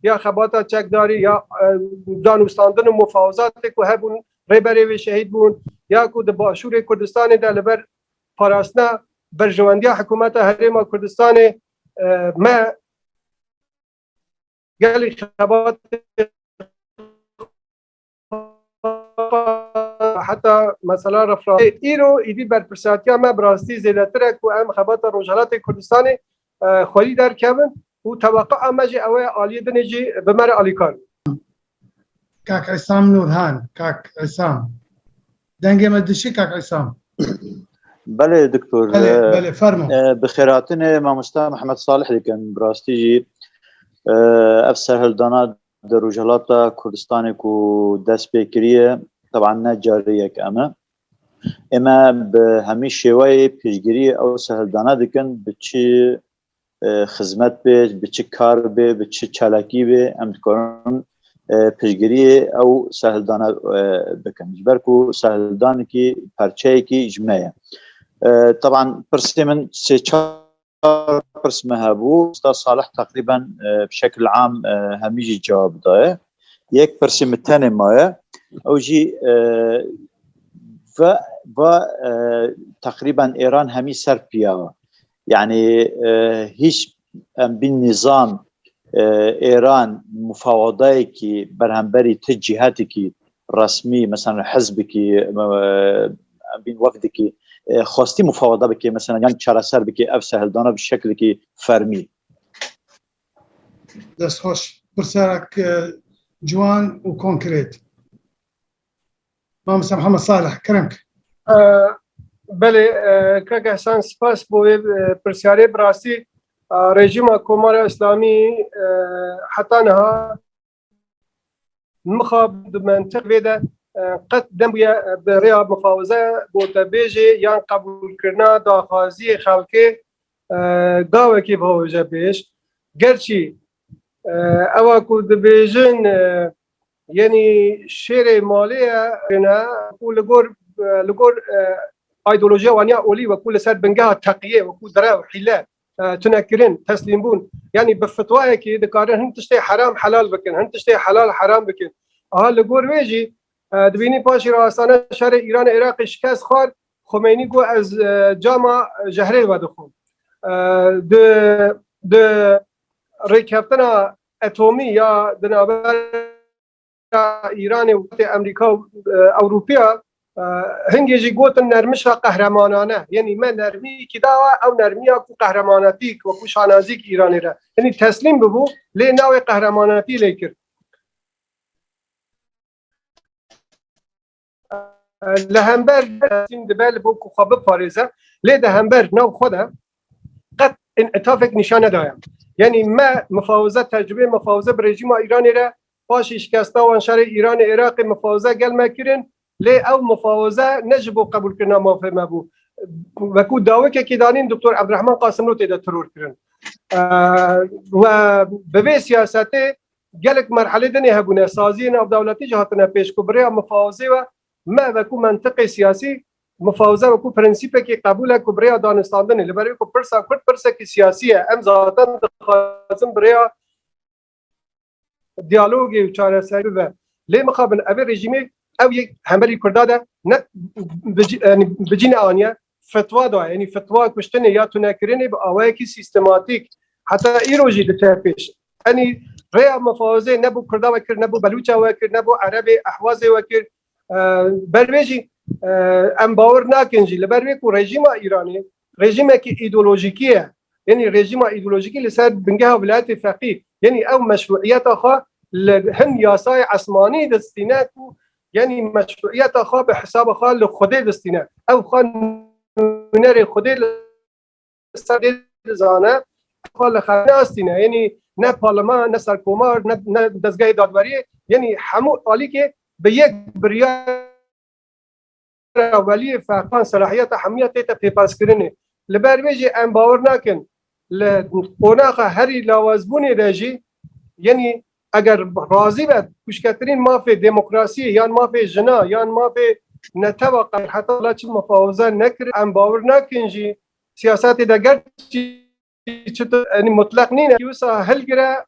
یا خبات چکداری یا دانوستاندن و مفاوضات که هبون ریبری و شهید بون یا که باشور کردستان در لبر پاراستنا برجواندی حکومت حریم کردستان ما گلی خبات حتی مثلا رفرا ایرو ایدی بر پرساتیا ما براستی زیادتر کو ام خبات روجالات کردستان خوری در کبن و توقع امجی اوه عالی دنجی بمر علیکار كاك عصام نورهان كاك عصام دنگي مدشي كاك عصام بله دكتور بله فرمو بخيراتنا ماموستا محمد صالح لكن براستيجي افسر هلدانا دروجالاتا كردستان كو دست بكريه طبعا نجاريه كاما اما بهمي شوي بيجري او سهلدانا دكن بچي خدمت به بچي کار به بچي چالاکی به ام دکارن پیشگیری او سهلدانه بکن جبرکو سهلدان کی پرچه کی اجماعه طبعا پرسه من 3-4 پرسمه هبو استاذ صالح تقريبا بشكل عام هميجي جواب دايه یک پرسمه تاني مايه او جي و تقريبا ايران همي سر بياوه يعني هيش بالنظام ایران مفاوضاتی که برهمبری تجهیزاتی که رسمی مثلا حزبی که بین وفدی که خواستی مفاوضات بکی مثلا یعنی چارەسەر بکی اف سهلدانه به شکلی که فرمی دست خوش برسالك جوان وكونكريت مامس محمد صالح كرمك بله که احسان سپاس بوی پرسیاری براستی رژیم کمار اسلامی حتی نها مخاب منطق ویده قد دنبیا بریا مفاوضه بوده بیجی یا قبول کرنا داخوازی خلقی داوه که بهوجه بیش گرچی اوا کود بیجن یعنی شیر مالیه و لگور ایدئولوژی وانیا اولی و کل سر بنگاه تقیه و کل درا و حیله تنكرين تسليم بون يعني بفتوى كي ذكرين هن تشتي حرام حلال بكن هن تشتي حلال حرام بكن اللي قول ويجي دبيني باشي راسانه شهر ايران عراق شكاس خار خميني قو از جامع جهري ودخول د ريكابتنا اتومي يا دنابر ايران و امريكا و اوروبيا هنگیجی گوتن نرمش قهرمانانه یعنی من نرمی کی داوا او نرمی کو قهرماناتی و کو شانازی کی ایرانی را یعنی تسلیم ببو لی نوع قهرماناتی لیکر لهمبر تیم دبل بو کو خب پاریزه لی دهمبر نو خوده قد انعطافك نشانه دایم یعنی ما مفاوضه تجربه مفاوضه بر رژیم ایرانی را باش شکسته و شر ایران عراق مفاوضه گل مکرین لی او مفاوضه نجبو قبول کرنا موافقه بو وکو داوه که دانین دکتر عبدالرحمن قاسم رو تیده ترور کرن و به سیاسته گلک مرحله دنی هبونه سازی ناف دولتی جهاتنا پیش کو برای مفاوضه و ما وکو منطق سیاسی مفاوضه وکو پرنسیپه که قبول کو برای دانستاندن لبرای کو پرسا کی سیاسیه ام ذاتن خاصم برای دیالوگی و چاره سری و لی مخابن اوی رژیمی او یک همبری کرداده نه بجین آنیا فتوا دا یعنی فتوا کشتن یا تو نکرینه با آوای کی سیستماتیک حتی ایروجی دچار پیش یعنی ریا مفاوضه نبو کردا وکر نبو بلوچا وکر نبو عرب احواز وکر برویجی ام باور نکنجی لبروی کو رژیم ایرانی رژیم کی ایدئولوژیکیه یعنی رژیم ایدئولوژیکی لسر بنگه ولایت فقیه یعنی او مشروعیت آخا هن یاسای عثمانی دستینه کو یعنی مشروعیت آخا به حساب آخا لخوده دستینه او خان نر خوده لسر زانه آخا لخانه استینه یعنی نه پارلمان نه سرکومار نه دستگاه دادوری یعنی همو عالی که به یک بریار اولی فاقان صلاحیت حمیت تا پیپاس کرنه لبرویجی ام باور نکن لقناق هری لوازبونی رجی یعنی اگر راضی بد کشکترین مافی دموکراسی یا مافی جنا یا مافی نتوقع حتى لا چه مفاوضه نکر ام باور نکن جی سیاست دگر یعنی مطلق نینه یوسا هل گره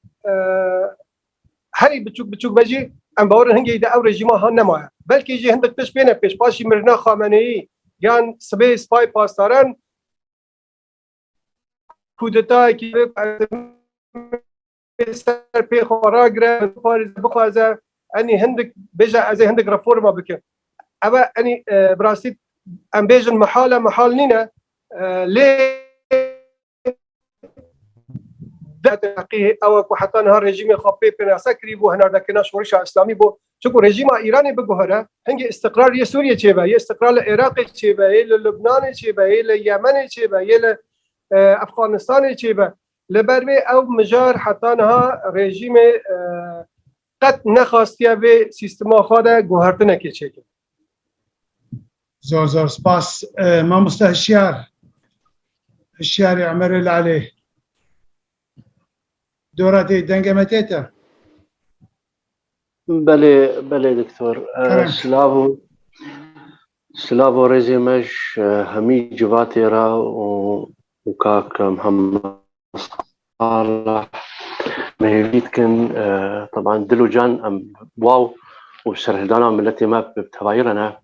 هری بچوک بجی ام باور هنگی ایده او رژیم ها نمایه بلکه جی هندک پیش بینه پیش پاشی مرنا خامنه ای یان سبی سپای پاسداران کودتا که سر پی خورا گره بخوازه اني هندك بيجا زي هندك رفورما بك ابا اني براسيت ام بيجن محال نينا ليه دقيقه او حتى نهار رژیم خاپي بنا سكري بو هنا دكنا شورش اسلامي بو شكو رژیم ايراني بگوهره هنگي استقرار سوريا چيبا يه استقرار العراق چيبا يه لبنان چيبا يه اليمن چيبا يه افغانستان چيبا لبربي او مجار حتى نها رژیم قد نخواستیه به سیستما خود گوهرتنه که چه کنه زور سپاس ما هشیار عمر العلي دوراتي دنگمتيتا بله دكتور سلافو رزيمش همي جواتي را وكاك محمد صالح مهيفيت كان طبعا دلو جان ام واو وسرهدانا ملتي ما بتغيرنا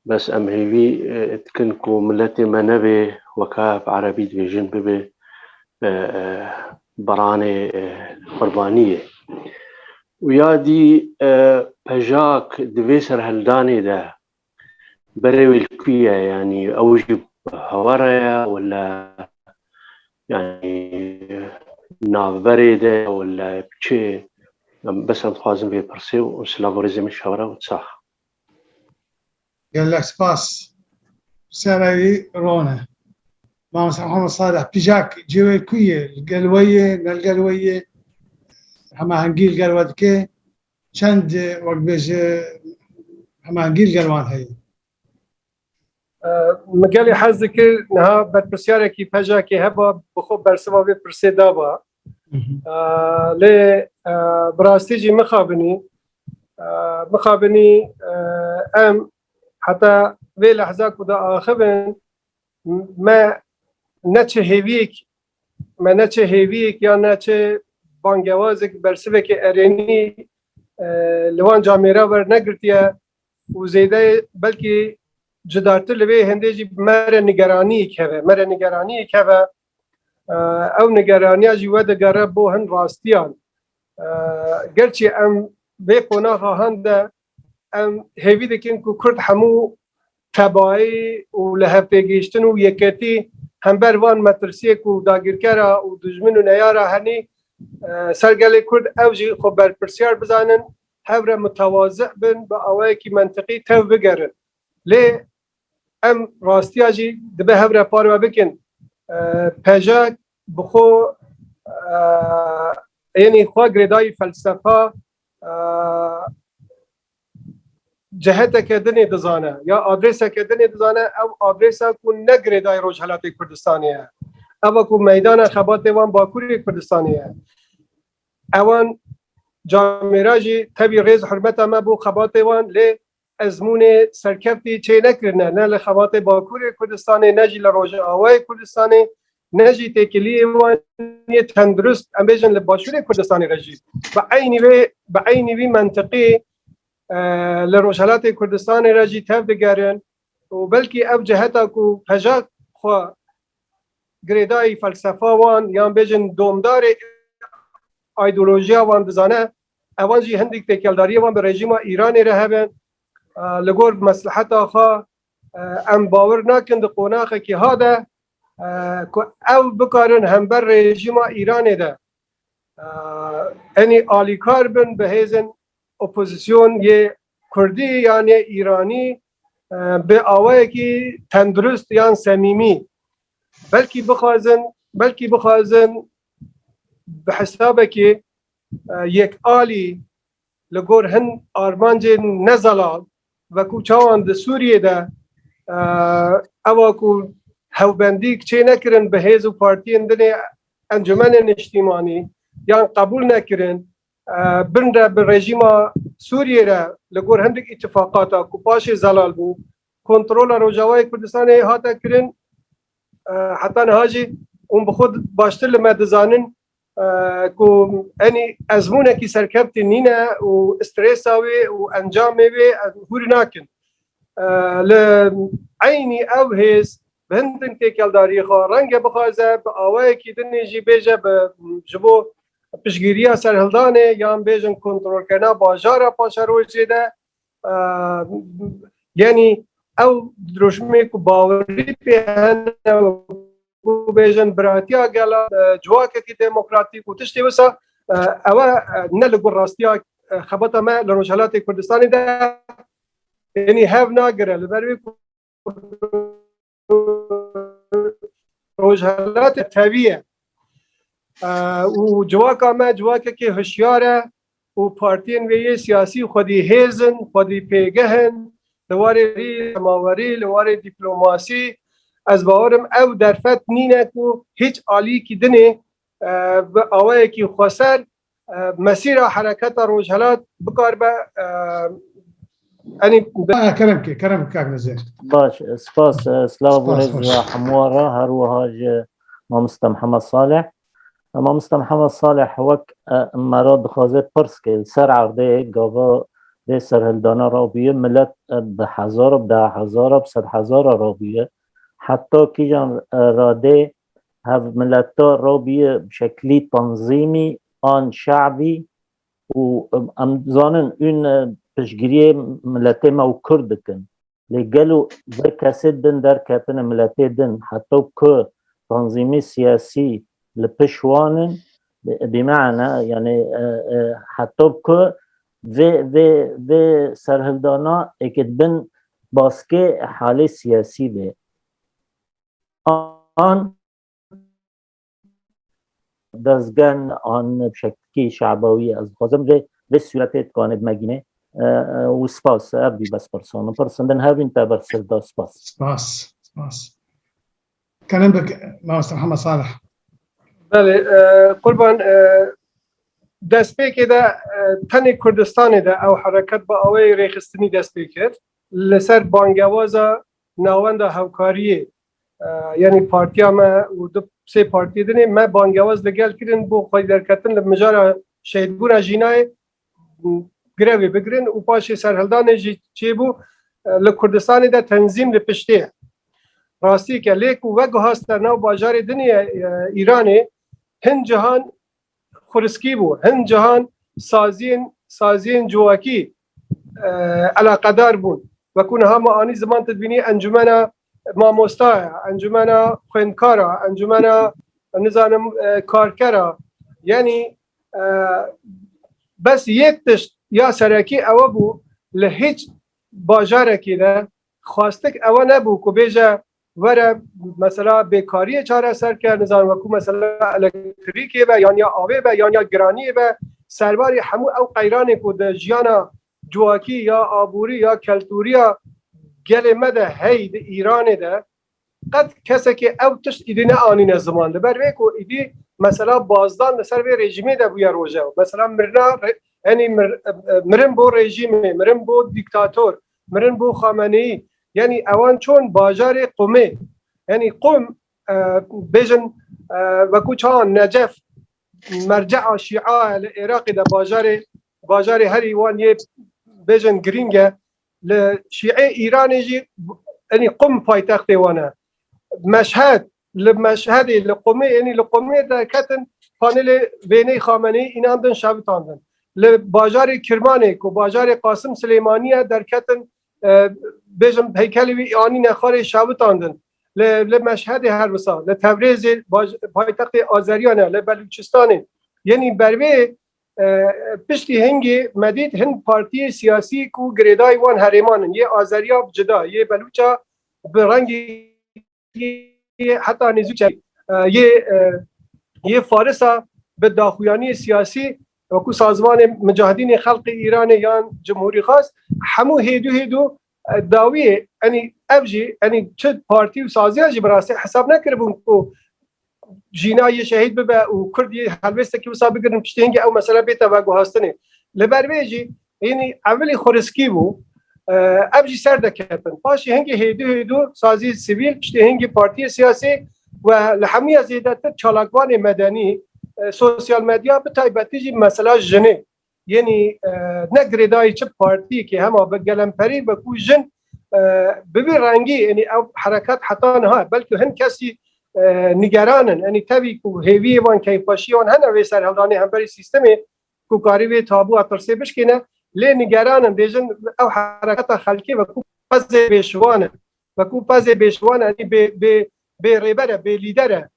بس ام هيفي تكنكو ملتي ما نبي وكاف عربي ديفيجن ببي براني قربانية ويادي بجاك ديفيسر هلداني ده بريوي الكوية يعني اوجب هواريا ولا يعني ناف بريدة ولا بشي بس نتخوازن بيه برسي وسلافوريزم الشهورة وتصاح قال لك سباس سراي رونا ما محمد صالح بيجاك جوي كوية القلوية هما هنقيل قلواتك چند وقت بيج هما هنقيل قلوان هاي مقالي حز ذكر نها برسيارة كي بجا كي هبا بخوب برسوا بي برسي دابا لي براستيجي مخابني ام حتى في لحظة كدا آخبن ما نتشه هيويك يا نتشه بانجوازك برسوك اريني لوان جاميرا ور نگرتيا وزيده بلكي جدارتر لوی هندیجی مر نگرانی که او نگرانی جواد گره بو هن راستیان گرچه ام به قناها هند ام هیوی دکن که کرد همو تبایی و لحفه گیشتن و یکتی هم بروان مترسیه که داگیرکره و دجمن و نیاره هنی سرگل کرد او جی خب برپرسیار بزانن هفره متواضع بن با اوایی که منطقی تو بگرن لی ام راستیاجی دبه هفره پارو بکن پجاک بخو یعنی خواه گریدای فلسفه جهت کردنی دزانه یا آدرس کردنی دزانه او آدرس کو نگریدای روجهلات کردستانیه او کو میدان خبات وان باکوری کردستانیه اوان جامعه تبی ریز حرمت ما بو خبات وان لی ازمون سرکفتی چه نکرنه نه لخبات باکوری کردستانی نجی لروج آوای کردستانی نجی تکلی وان تندرست امبیجن لباشوری کردستانی رجی با عینی منطقی لروجهلات کردستان رجی تف دگرن و بلکی او جهتا کو پجاک خو گریدای فلسفه وان یا بیجن دومدار ایدئولوژیا وان بزانه اوان جی هندیک تکلداری وان به رژیم ایرانی رهبن لگور مصلحت آخا ام باور نکند قناخ که هاده او بکارن هم بر رژیم ایرانی ده اینی آلیکار بن به هیزن اپوزیسیون یه کردی یعنی ایرانی به آوایی که تندرست یعنی صمیمی بلکی بخوازن به حسابه که یک آلی لگور هن آرمانج نزلال و کوچاوان ده سوریه ده اوا کو هوبندی چه نکرن به هیز و پارتی اندنه انجمن اجتماعی یعنی قبول نکرن برنده بالرژیم سوریه را لگور هندک اتفاقاتا کو پاش زلال بو کنترل روجاوای کردستان هاتا کرن حتی نهاجی اون بخود باشتر لما دزانن کو اني ازمونه کی سرکبت نینه و استرساوي و انجامي هوري ناكن لعيني او هيز بهندن تيكل داريخا رنگ بخازه باوای کی دنيجي بيجه بجبو پشگیریا سرهلدانه یان بیژن کنترل کردن بازار پاشروچه ده یعنی او دروشمی کو باوری به و بیژن براتیا گلا جواکه کی دموکراتیک و تشتی وسا او نلگو راستیا خبطه ما لروجالات کردستانی ده یعنی هاف ناگره لبروی روجالات طبیعه و جواکا ما جواکه که هشیاره و پارتین وی سیاسی خودی هیزن خودی پیگهن لواری ماوری لواری دیپلماسی از باورم او درفت نینه کو هیچ عالی کی دنه آوای کی خسر مسیر حرکت روجهلات بکار به اني كرمك نزين باش سپاس سلاو بورز حمواره هروهاج مامست محمد صالح مامست محمد صالح وك مراد خازه پرس که سر عرضه گاوا ده سرهلدانا رابیه ملت به هزار به 10,000 به 100,000 رابیه حتی که جان راده هف ملتا رابیه بشکلی تنظیمی آن شعبی و امزانن اون پشگیری ملت ما و کرد کن لگلو به کسی دن در کتن ملت دن حتی که تنظیمی سیاسی لپشوانن بمعنى يعني حتی که و سرهلدانا اکد بن باسکه حال سیاسی به آن دزگن آن بشکلی شعباوی از خازم و صورتت کاند مگینه و سپاس ابدی بس پرسندن هاوین تا برسر دا سپاس كلام بك مستر محمد صالح بله قربان دست پیکه ده تن کردستان ده او حرکت با اوی ریخستنی دست پیکر لسر بانگوازا ناوند هاوکاریه یعنی پارتیا ما و دو سه پارتی دنه ما بانگواز لگل کرن بو خواهی درکتن لمجار شهیدبون جینای گروی بگرن و پاش سرهلدان چی بو لکردستان ده تنظیم لپشته راستی که لیک و وگو هست در نو باجار دنیا ایرانی هند جهان خورسکی بو هند جهان سازین جواکی علاقدار بون و کنها ما آنی زمان تدبینی انجمن ماموستا انجمن خویندکارا انجمن نظام کارکرا یعنی بس یک تشت یا سرکی او بو لهیچ باجاره که ده خواستک او نبو که بیجه وره مثلا بیکاری چاره سر کرد نظام وکو مثلا الکتریکی به یا آوه به یا گرانی به سرباری همو او قیرانی که ده جیانا جواکی یا آبوری یا کلتوری گل مده هید ایران ده قد کسی که او تشت ایدی نه آنین زمان ده بروی که ایدی مثلا بازدان ده سر به رژیمی ده بویا روژه مثلا یعنی مرن بو رژیمی مرن بو دیکتاتور مرن بو خامنه‌ای یعنی اوان چون باجار قومه یعنی قوم بیژن وکو چان نجف مرجع شیعه العراق ده باجار هر ایوان یه بیژن گرینگه لشیعه ایرانی جی یعنی قوم پایتخت ایوانه مشهد لمشهدی لقومه یعنی لقومه ده کتن پانل وینه خامنه‌ای این اندن شبتاندن لباجار کرمانه که باجار قاسم سلیمانیه در کتن بیژن هیکلی آنی نخاره شبتاندن لمشهد هر وسا لتبریز پایتخت آذریانه لبلوچستانه یعنی بروی پشتی هنگی مدید هند پارتی سیاسی کو گریدای وان هریمانن یه آذریا جدا یه بلوچا برنگی حتی نزوچه یه فارسا به داخویانی سیاسی وکو سازمان مجاهدین خلق ایران یا جمهوری خاص همو هیدو داویه یعنی ابجی یعنی چه پارتی و سازی اجی براسته حساب نکربون کو جینای شهید ببه و کردی هلوسته که وسا بگرن پشتینگی او مثلا بیتا و گوهاستنه لبرویجی یعنی اولی خورسکی بو ابجی سر دکتن پاشی هنگی هیدو سازی سیویل پشتی هنگی پارتی سیاسی و لحمی زیادتر چالاکوان مدنی سوسیال مدیا به تایبتی جی مثلا جنه یعنی نگریدای چه پارتی که همه به گلمپری بکو جن ببین رنگی یعنی او حرکت حتی نه بلکه هن کسی نگرانن یعنی تبی کو هیوی وان کیفاشی وان هن اوی سر هلدانی هم بری سیستمی کو کاری وی تابو اترسی بشکنه لی نگرانن دیجن او حرکت خلقی و کو پز بیشوانه و کو پز بیشوانه یعنی به ریبره به لیدره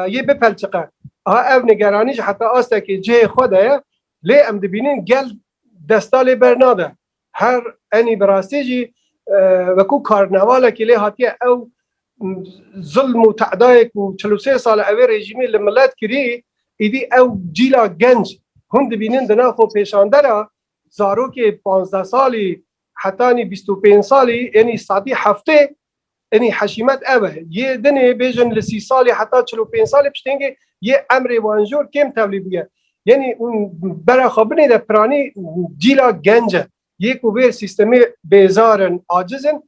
یه بپلچقه او نگرانیش حتی آسته که جه خوده لی ام دبینین گل دستال برناده هر انی براستی جی و کو کارنواله که لی هاتیه او ظلم و تعدایک و 43 سال اوی رژیمی لملت کری ایدی او جیلا گنج هم دبینین دناخو پیشانده را زارو که 15 سالی حتی 25 سالی یعنی ساعتی هفته یعنی حشیمت اوه یه دنه بیجن ل30 سالی حتی 45 سالی پشتینگه یه امر وانجور کم تولی بیه یعنی اون برا خبرنی در پرانی جیلا گنجه یک و سیستمی بیزارن عاجزن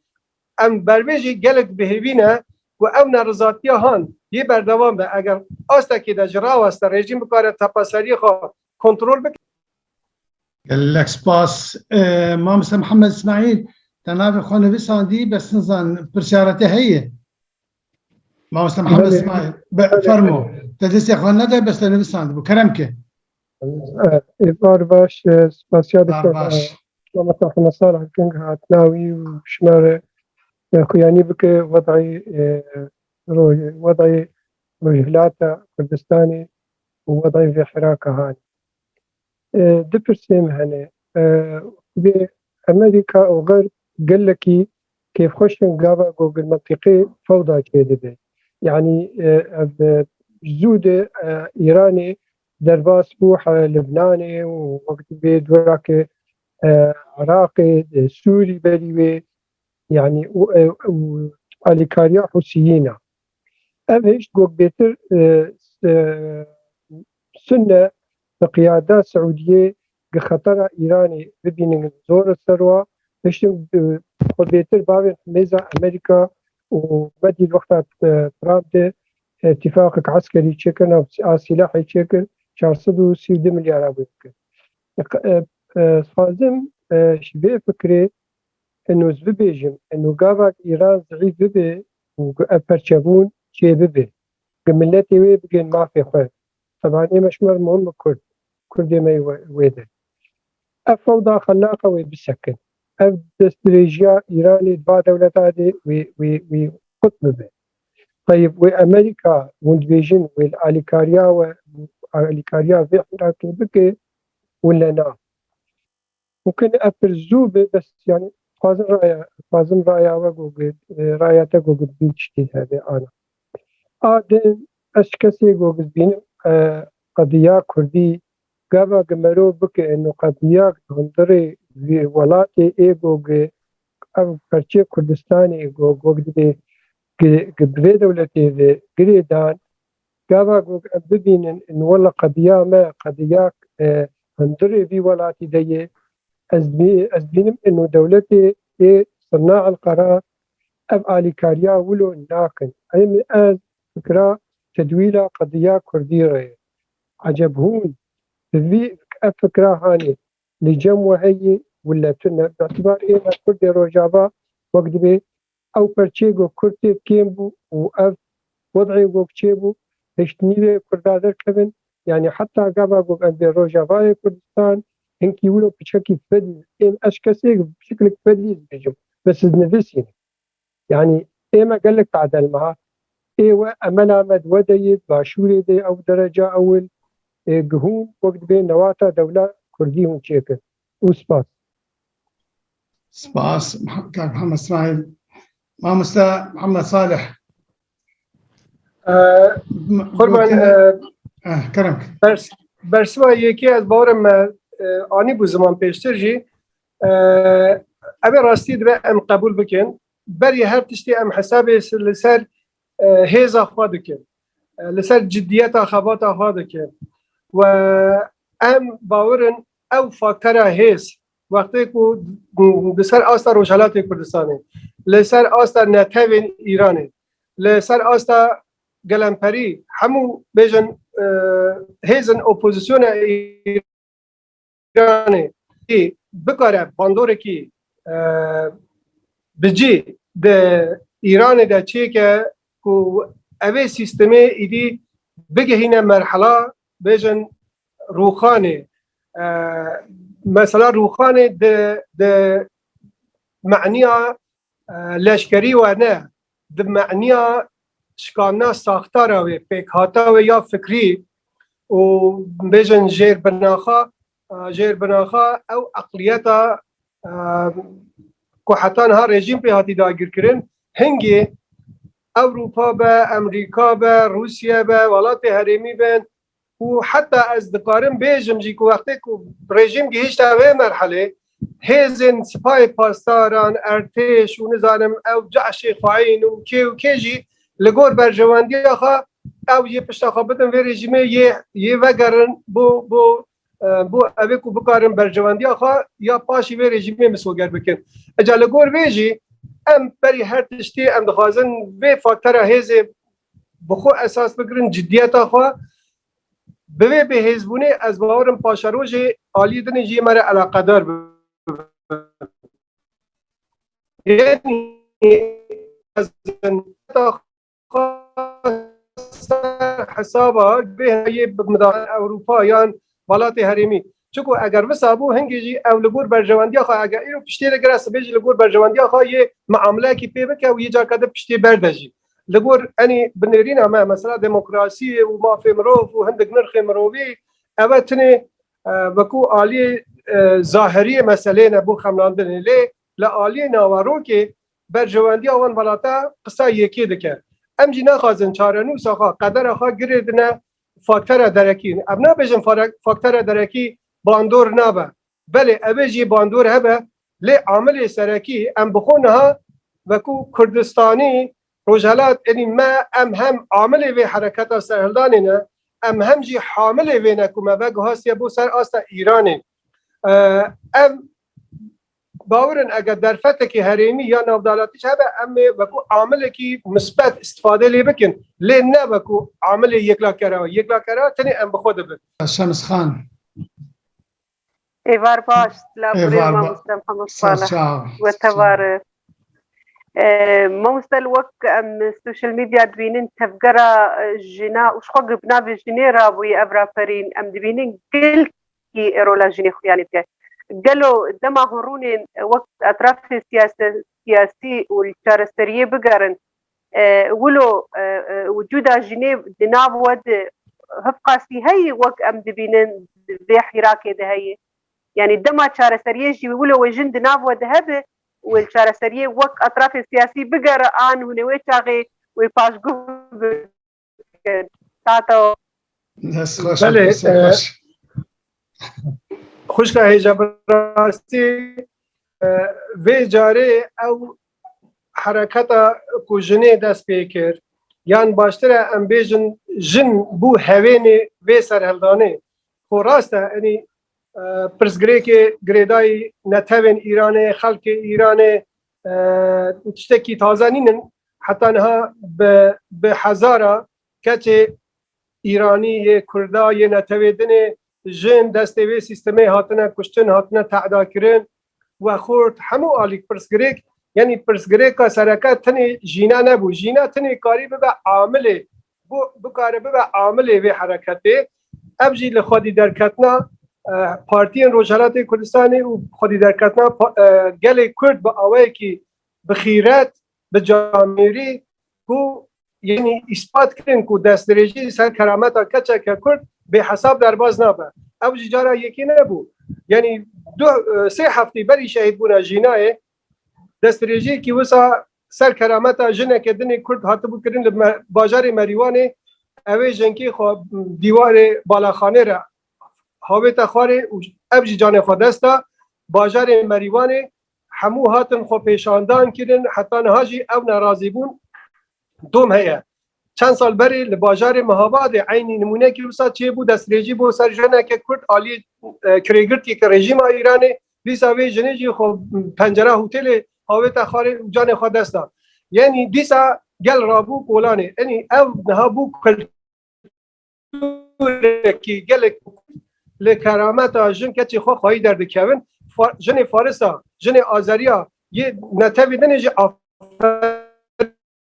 ام برویجی گلک بهوینه و او نرزاتی هان یه بردوام به اگر آستا که در جرا واستا رژیم بکاره تپاسری خواه کنترول بکنه لك سباس ما مثل محمد اسماعيل تنافي خونه بساندي بس نظن برشارته هي ما مثل محمد اسماعيل فرمو تدرس يا اخوان ندى بس انا بساند بكرمك إبار باش سباسيا دكتور باش لما تحنا صالح كنغ هاتناوي وشمار خوياني بك وضعي رجلاتا كردستاني ووضعي في حراكة هاني دبرسيم هنا بأمريكا وغير قال لك كيف خشن قابا جوجل منطقي فوضى كده يعني زود إيراني درباس بوح لبناني ووقت بيد وراك عراقي سوري بليوي يعني والكاريا حسيينا أبهش جوج بيتر سنة قيادات سعودية خطر إيراني ببين زور الثروة بشتم خود بيتر بابين ميزة أمريكا وبدي الوقت ترامب اتفاق عسكري تشكل أو سلاحي تشكل 432 مليار أمريكا صازم شبه فكرة إنه زبيجم إنه قابك إيران ضعيف ببي وأبرشبون شيء ببي قملتي ويبقين ما في خير طبعا إيه مشمر مهم كردي ما ويده أفوضى خلاقة ويبسكن أف استراتيجية إيراني دبا دولة هذه وقطب به طيب وأمريكا وندبيجن والأليكاريا والأليكاريا في حراك بكي ولا نا ممكن أفرزوبة بس يعني فازم رأي وجوجل رأي تجوجل بيتش هذا أنا آدم أشكسي جوجل بين قضية كردي قبل جمرو بك إنه قضية هندري ولاتي إيجوج أو كرشي كردستاني إيجوج دي قبل دولتي ذي قريدان قبل جوج ببين إنه والله قضية ما قضية هندري في ولاتي دي أزبينم إنه دولتي صناع القرار أبقى كاريا ولو ناكن أي من فكرة تدويلة قضية كردية عجبهون في فكرة هاني لجمع هي ولا تنا باعتبار إيه كردي روجابا وقت بي أو برشيجو كردي كيمبو وأف وضعي وكتشيبو هشتني كردادر كبن يعني حتى قبل عند روجابا كردستان هنكي ولو بشكل فدي إم أشكسيك بشكل فدي بيجو بس نفسي يعني إيه ما قال لك تعدل معاه إيه أمل مد ودي باشوري دي أو درجة أول جهوم وقت بين نواتا دولة كرديهم تشيكل وسباس سباس محمد اسماعيل ما مستا محمد صالح قربان كرمك برسما یکی از بارم آنی بو زمان پیشتر جی اوی راستی دو ام قبول بکن بری هر تشتی ام حساب لسر هیزا خواه دکن لسر جدیت خبات هذا که و ام باورن او فاکتر هیس وقتی که لسر آستا روشالات کردستانه لسر آستا نتوین ایرانه لسر آستا گلمپری همو بیجن هیزن اپوزیسیون ایرانه بکاره باندوره کی بجی ده ایران ده چی که اوه سیستمه ایدی بگهینه مرحله بیجن روخانه مثلا روخانه ده معنیه لشکری و نه ده معنیه شکانه ساختاره و پیکهاتا و یا فکری و بیجن جیر بناخا او اقلیتا که حتی ها رژیم به هاتی داگیر کرن هنگی اروپا به امریکا به روسیه به ولات هرمی بین و حتی از دقارم بیجم جی که وقتی که رژیم گهشت اوه مرحله هیزن سپای پاسداران ارتش و نظارم او جعش خواهین و که جی لگور برجواندی آخوا او یه پشتا بدن و رژیمه یه وگرن بو اوه که بکارن برجواندی آخوا یا پاشی و رژیمه مسوگر بکن اجا لگور بیجی ام بری هر تشتی ام دخوازن و فاکتر هیزه بخو اساس بگرن جدیت آخوا به حزبونه از باورم پاشروج عالی دنی جی مرا علاقه دار یعنی از حسابا به مدار اروپا یا ولات هرمی چون اگر وسابو هنگی اولگور برجواندی آخا اگر اینو پشتی لگر است بیج لگور برجواندی آخا یه معامله کی پی بک و یه جا کده پشتی بردجی لگور انی بنرین اما مثلا دموکراسی و مافی مروف و هندگ نرخ مروی اوتنی وکو عالی ظاهری مسئله نبو خملاندن لی لعالی نوارو که برجواندی آوان ولاتا قصه یکی دکر ام جی نخوازن چارنو ساخا قدر آخا گردنه فاکتر درکی ابنا بجن فاکتر درکی باندور نابه بله اوجی باندور هبه لی عامل سرکی ام بخونها وکو کردستانی روجالات یعنی ما ام هم عامل و حرکت سرهلدانینا ام هم جی حامل و نکومه و گهاستی بو سر آستا ایرانی ام باورن اگر در فتکی هریمی یا نافدالاتیش هبه ام وکو عامل کی مثبت استفاده لی بکن لی نه وکو عامل یک لاکره تنی ام بخود بکن شمس خان ایوار باش لابوری ما مستم محمد صالح و توار ما مستل وقت ام سوشال ميديا دبينين تفقرا جنا وش خو قبنا بجنيرا وي ابرا فرين ام دبينين قل كي ايرولا جني خيانتك قالوا دما هرونين وقت اطراف السياسي والشارستريه بقرن ولو وجود جنيف دناب ود هفقاسي هي وقت ام دبينين ذي حراكي هي يعني دما شارستريه جي ولو وجن دناب ود هبه والشارستريه وقت اطراف السياسي بقر ان ونوي شاغي ويباشقو تاتو خوش که هجاب راستی وی جاره او حرکت کو جنه دست پیکر یان باشتره ام بیجن جن بو هوین وی سرهلدانه خو راسته یعنی پرسگری که گریدای نتوین ایرانه خلق ایرانه تشتکی تازه نینن حتی نها به هزاره کچه ایرانی کردای نتویدن جن دسته وی سیستمی هاتنه کشتن هاتنه تعدا کرن و خورد همو آلیک پرسگریک یعنی پرسگریک سرکت تنی جینا نبو جینا تنی کاری به عامله بکاره به عامله وی حرکته ابجی لخودی درکتنا پارتین روجالات کردستانی و خودی درکتنا گل کرد با آوه کی بخیرت به جامعی کو یعنی اثبات کردن کو دست درجی سر کرامت کچه که کرد به حساب در باز نبود او جارا یکی نبود یعنی 2-3 هفته بری شهید بونا جینای دست درجی که وسا سر کرامت جنه که دنی کرد هاتو بود کردن باجار مریوانه اوه جنکی خو دیوار بالاخانه را هاویتا خواره ابجی جان خود دستا باجار مریوانه همو هاتن خو پیشاندان کردن حتی نهاجی او ناراضی بون دوم هیا چند سال بری لباجار مهاباد عینی نمونه که وسا چه بود دستریجی بود سر جنه که کرد عالی کریگرتی که رژیم ایرانی دیسا وی جنجی خو پنجره هتل هاوت خار جان خود دستا یعنی دیسا گل رابو کولانه یعنی او نهابو کی گل لکرامت جن که خو خواهی درد کون جن فارسا جن آذریا یه نتوی دنج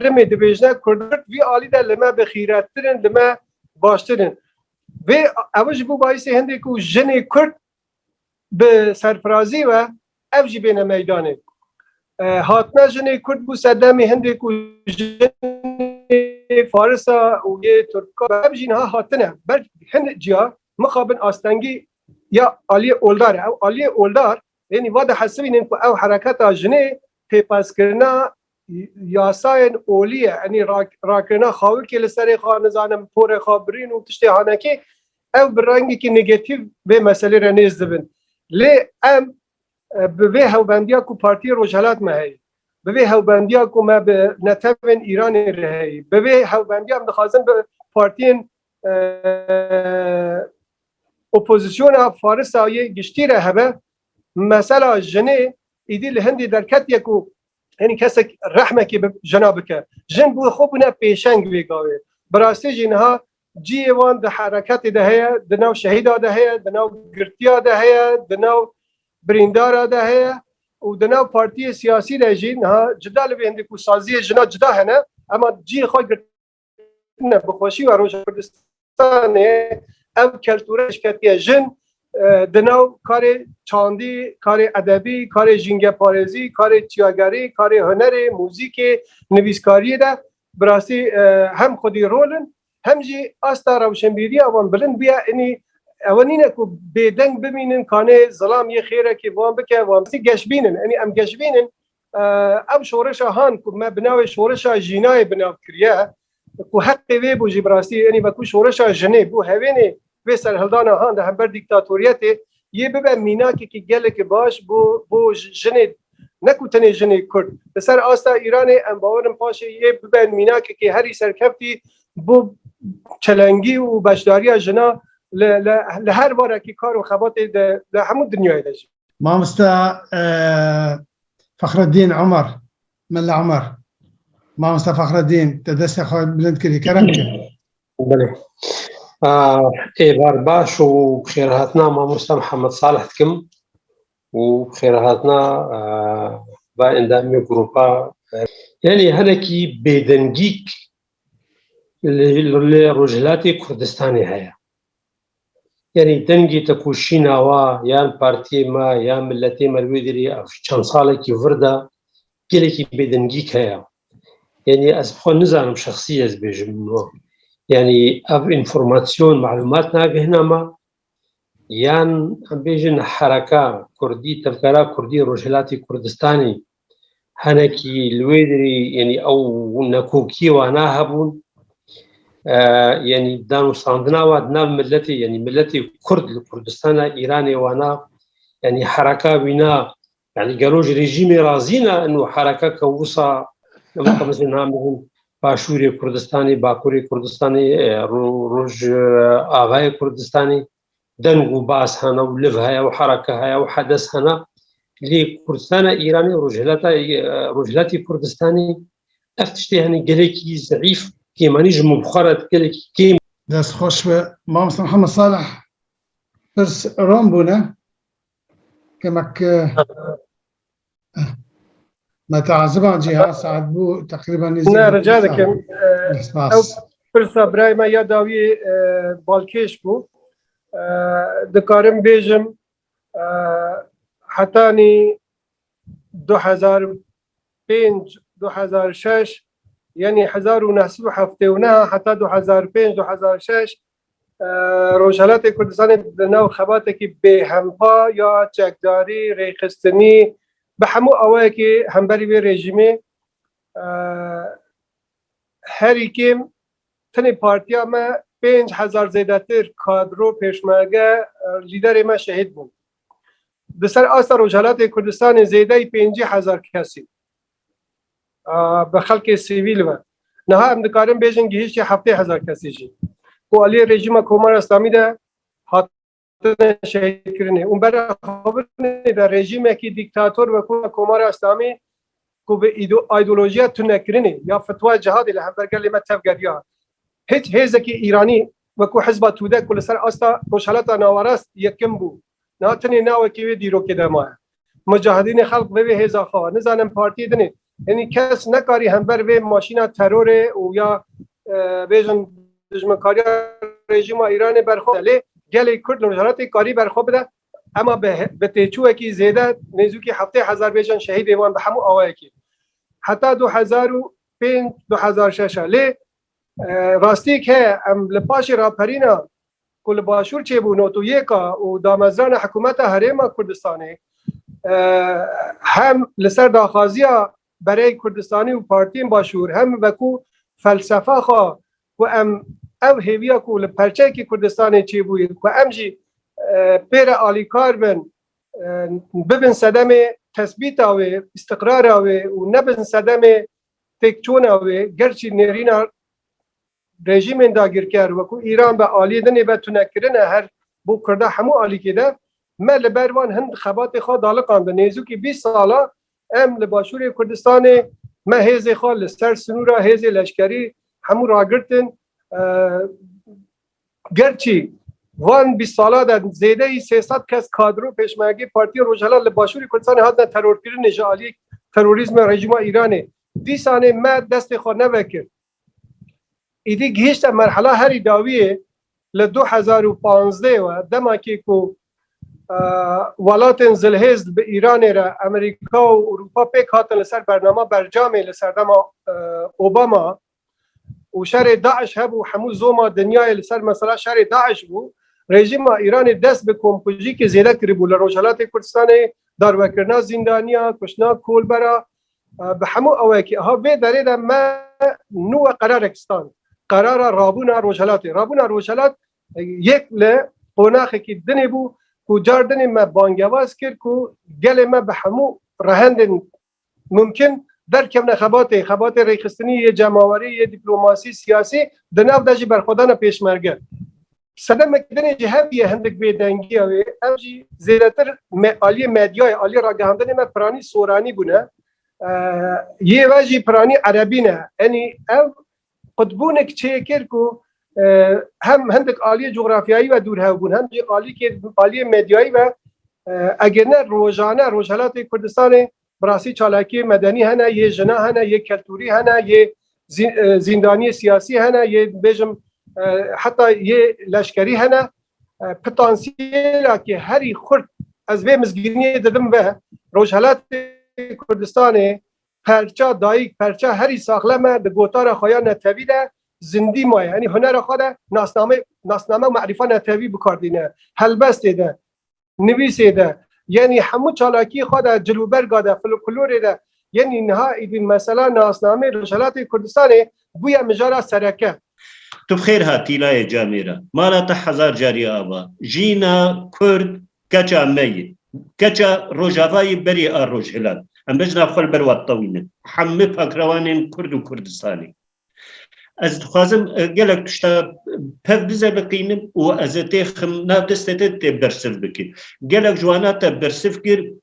رمی دبیجنه کردت وی عالی در لما بخیرترین لما باشترین و اوج بو باعث هنده که جن کرد به سرفرازی و افجی بین میدانه هاتنا جن کرد بو صدامی هنده که جن فارسا و یه ترکا افجی نها هاتنه بر هنده جیا مخابن آستنگی یا عالی اولداره او عالی اولدار یعنی واده حسبین که او حرکت جنه پیپاس کرنا یاساین اولیه یعنی راکرنا خواهی که لسر خواه نزانم پور خابرین و تشتی هانکی او برنگی که نگتیو به مسئله را نیز دبن لی ام به هوبندیا کو پارتی روجهلات مهی به هوبندیا کو ما به نتبن ایران رهی به هوبندیا هم دخوازن به پارتین اپوزیسیون فارس آیه گشتی را هبه مثلا جنه ایدی لهندی درکت یکو یعنی کسی رحمه که جناب که جن بو خوب نه پیشنگ ویگاوه براستی جنها جیوان ده حرکت ده هیا ده نو شهید ده هیا ده نو گرتیا ده هیا ده نو بریندار ده هیا و ده نو پارتی سیاسی ده جنها جدال به هندی کو سازی جنا جدا هنه اما جی خود نه بخوشی و روز کردستان او کلتورش کتی جن دناو کار چاندی، کار ادبی، کار جنگ پارزی، کار تیاگری، کار هنر، موزیک، نویسکاری ده براستی هم خودی رولن هم جی آستا روشنبیری اوان بلند بیا اینی اوانینه که بیدنگ ببینن کانه ظلام یه خیره که وان بکه وان بسی گشبینن یعنی ام گشبینن ام شورش هان که ما بناو شورش جینای بناو کریه که حقی وی بو جی براستی یعنی بکو شورش جنه بو هوینه و سرهلدان هان ده هم بر دیکتاتوریت یه ببه مینا که گله که باش بو جنه نکوتنی جنه کرد بسر آستا ایران ام باورم پاشه یه ببه مینا که هری سرکفتی بو چلنگی و بشداری جنا لهر باره که کار و خبات همون دنیای داشت ما مستا فخر الدين عمر ملا عمر ما مستا فخر الدين تدست خواهد بلند کردی کرم که بله ایبار باش و بخیر هاتنا ما مستا محمد صالح کم و بخیر هاتنا با اندامی گروپا یعنی هنکی بیدنگیک لرجلات کردستانی هیا یعنی دنگی تکوشینا و یان پارتی ما یا ملتی مرویدری او چند ساله کی ورده گلی کی بیدنگیک هیا یعنی از خود نزانم شخصی از بیجم یعنی او انفورماسیون معلومات ناگهنا ما یان بیجن حرکه کردی تفکر کردی رجلات کردستانی هنکی لویدری یعنی او نکوکی و ناهبون يعني دانو صاندنا ودنا ملتي يعني ملتي كرد لكردستان ايراني وانا يعني حركه بنا يعني قالوا ريجيمي رازينا انه حركه كوصا مثلا باشوري كردستاني باكوري كردستاني روج اغاي كردستاني دنغو باس هنا ولفها وحركه هيا وحدث هنا لكردستان ايراني رجلاتي كردستاني افتشتي هني قالكي ضعيف كيماني جمو بخارت كيم دست خوش و ما مسلم محمد صالح برس رومبونا كمك ما تعذبان جهة ساعد بو تقريبا نه رجالك او برسا براي ما يداوي بالكيش بو دكارم بيجم حتاني 2005 2006 يعني 1979 حتى 2005 2006 روشالات کردستان دناو خباته که به همپا یا چکداری ریخستنی به همو اوه که همبری به رژیمه هری کم تنی پارتی ما 5000 زیده تر کادرو پیشمرگه لیدر ما شهید بود بسر آسا روشالات کردستان زیده 50,000 کسی به خلق سیویل و نها ام دکارم بیشن گهیشتی 7,000 کسی جی و علی رژیم کمار اسلامی ده هاتن شهید کرنه اون برای خبر در رژیم کی دیکتاتور و کمار اسلامی کو به ایدئولوژیا تنکرنه یا فتوا جهاد له برگل ما تفگریا هیچ هزکی ایرانی و کو حزب توده کل سر استا روشالات ناوراست یکم بو ناتنی ناو کی دیرو کده ما مجاهدین خلق به هزا خوا نزانم پارتی دنه یعنی کس نکاری هم بر به ماشینا ترور و یا بیژن دشمنکاری رژیم ایران برخواه لی گلی کرد روشالات کاری برخواه بده اما به تیچو کی زیاده نزدیک 7,000 بیژن شهید ایمان به همو آوای کی حتی 2005 2006 لی راستی که ام لپاش راپرینا کل باشور چه بو نوتو یکا و دامزران حکومت حریم کردستانی هم لسر داخازیا برای کردستانی و پارتی باشور هم وکو فلسفه خوا و ام او هیویا کو لپرچه که کردستانی چه بوید و ام جی پیر آلیکار بن ببن صدم تثبیت آوه استقرار آوه و نبن صدم تکچون آوه گرچی نیرینا رژیم داگیر کرد و کو ایران به آلی دنی به تنکرنه هر بو کرده همو آلی کده ما لبروان هند خبات خواه دالقان به نیزو که 20 ساله ام لباشور کردستان ما هیزی خواه لسر سنورا هیزی لشکری همو را گرتن گرچی وان 20 ساله در زیده 300 کس کادرو پیشمرگی پارتی روجهلا لباشور کردستان هاتن ترور کردن نجالی تروریسم رژیم ایرانه دیسانه ما دست خواه نوکر ایدی گهشت مرحله هری داویه ل 2015 و دما که کو ولات زلهز به ایران را امریکا و اروپا پیک هاتن لسر برنامه برجام لسر دما اوباما و شر داعش هبو همو زوما دنیای لسر مثلا شر داعش بو رژیم ایران دست به کمپوژی که زیاده کری بو لروجالات کردستان داروکرنا زندانیا کشنا کولبرا به همو اواکی ها وی داره دا ما نو قرارکستان قرار رابونا روجالات یک ل قناخ کی دنی بو کو جاردن ما بانگواز کرد کو گل ما به همو رهند ممکن در کم خبات ریخستنی یه جمعوری یه دیپلماسی سیاسی دناو داجی برخودان پیشمرگه صدم کدن جهبی هندک بیدنگی و امجی زیادتر عالی مدیای عالی راگهاندن ما پرانی سورانی بونه یه واجی پرانی عربی نه یعنی او قطبونك تشيكركو هم هندك آلية جغرافيائي و دور هاوبون هم آلية مديائي و اگرنا روجالات کردستان براسی چالاکی مدنی هنه یه جنا هنه یه کلتوری هنه یه زندانی سیاسی هنه یه بجم حتی یه لشکری هنه پتانسیلا که هری خورد از به مزگینی دادم و روجالات کردستان پرچا دایک پرچا هری ساخلمه د گوتار خویا نتوی ده زندی ما یعنی هنر خود ناسنامه معرفه نتوی بکاردینه هلبست ده نویس ده یعنی همو چالاکی خود جلوبرگا ده فلکلور ده یعنی نها ایدین مثلا ناسنامه رجالات کردستان بویا مجارا سرکه تو بخیر هاتی لای جامیره مالا 10,000 جاری آبا جینا کرد کچا می کچا روجاوای بری آروج هلال ام بجنا خل بروات طوينه حمي فكروانين كرد وكردستاني از خوازم قالك تشتا بف بزلقين و ازتيخم نافدستت برسف بكي قالك جوانات برسف كير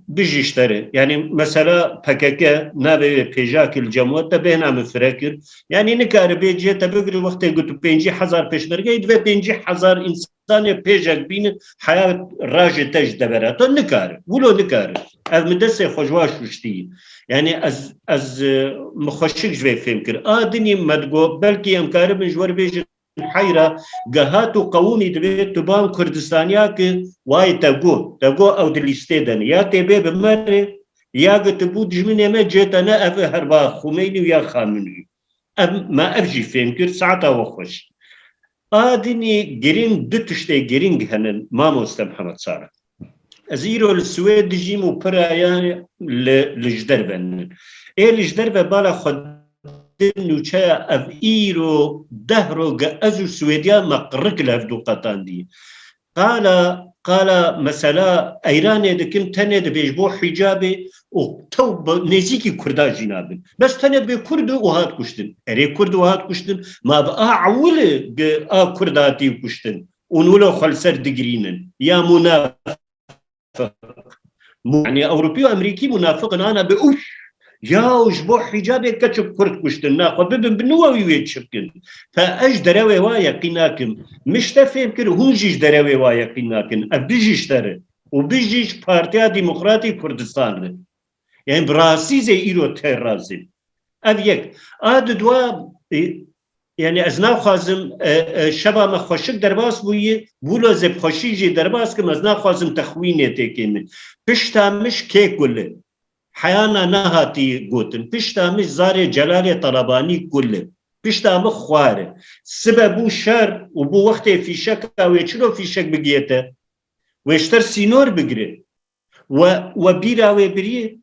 بيجيشتري يعني مثلا بكاكا نابي بيجاك الجموات تبهنا مفراكر يعني نكار بيجي تبقري وقت قلت 50,000 بيشمرقه يدفع 50,000 انسان بيجاك بين حياة راجة تجدبرات نكار ولو نكار از مدرسة خجواش وشتي يعني از مخشك جوي فهمكر دني مدقو بلكي امكار من جوار بيجي حيرة قهاتو قومي دبيت تبان كردستانيا كي واي تقو او دليستيدن يا تبي بمري يا قتبو دجمني ما جيتنا افي هربا خميني ويا خامني ما افجي فهمكر ساعتا وخش دني جرين دتشتي جرين هنن ما مستم محمد صالح ازيرو السويد جيمو برايا لجدربن لجدربن بالا خد نوچه اف ایرو دهرو ازو سویدیا مقرق لفدو قطان دی قال مثلا ايران دكم تند بيجبو حجابي وتو نزيكي كردا جنابن بس تند بكرد وهات كشتن اري كرد وهات كشتن ما بقى عول كرداتي كشتن ونولو خلسر دقرينن يا منافق يعني اوروبي وامريكي منافق انا بأوش يا وجبو حجابي كتشب كرد كشتن ناخو ببن بنووي ويتشكل فاج دراوي وايقيناكم مش تفهم كده هونجيش دراوي وايقيناكم ابيجيش ترى وبيجيش بارتيا ديمقراطي كردستان يعني براسي زي ايرو تيرازي ابيك اد دوا يعني ازنا خازم شبا ما خوشك درباس بويه بولو زب خوشيجي درباس كم ازنا خازم تخوينه تكيمن پشتا مش كي كله حيانا نهاتي قوتن پشتا مش زاري جلالي طلباني كله پشتا مخ خواره سببو شر وبو وقت فيشك ويچلو فيشك بگيته ويشتر سينور بگره وبيراوي بريه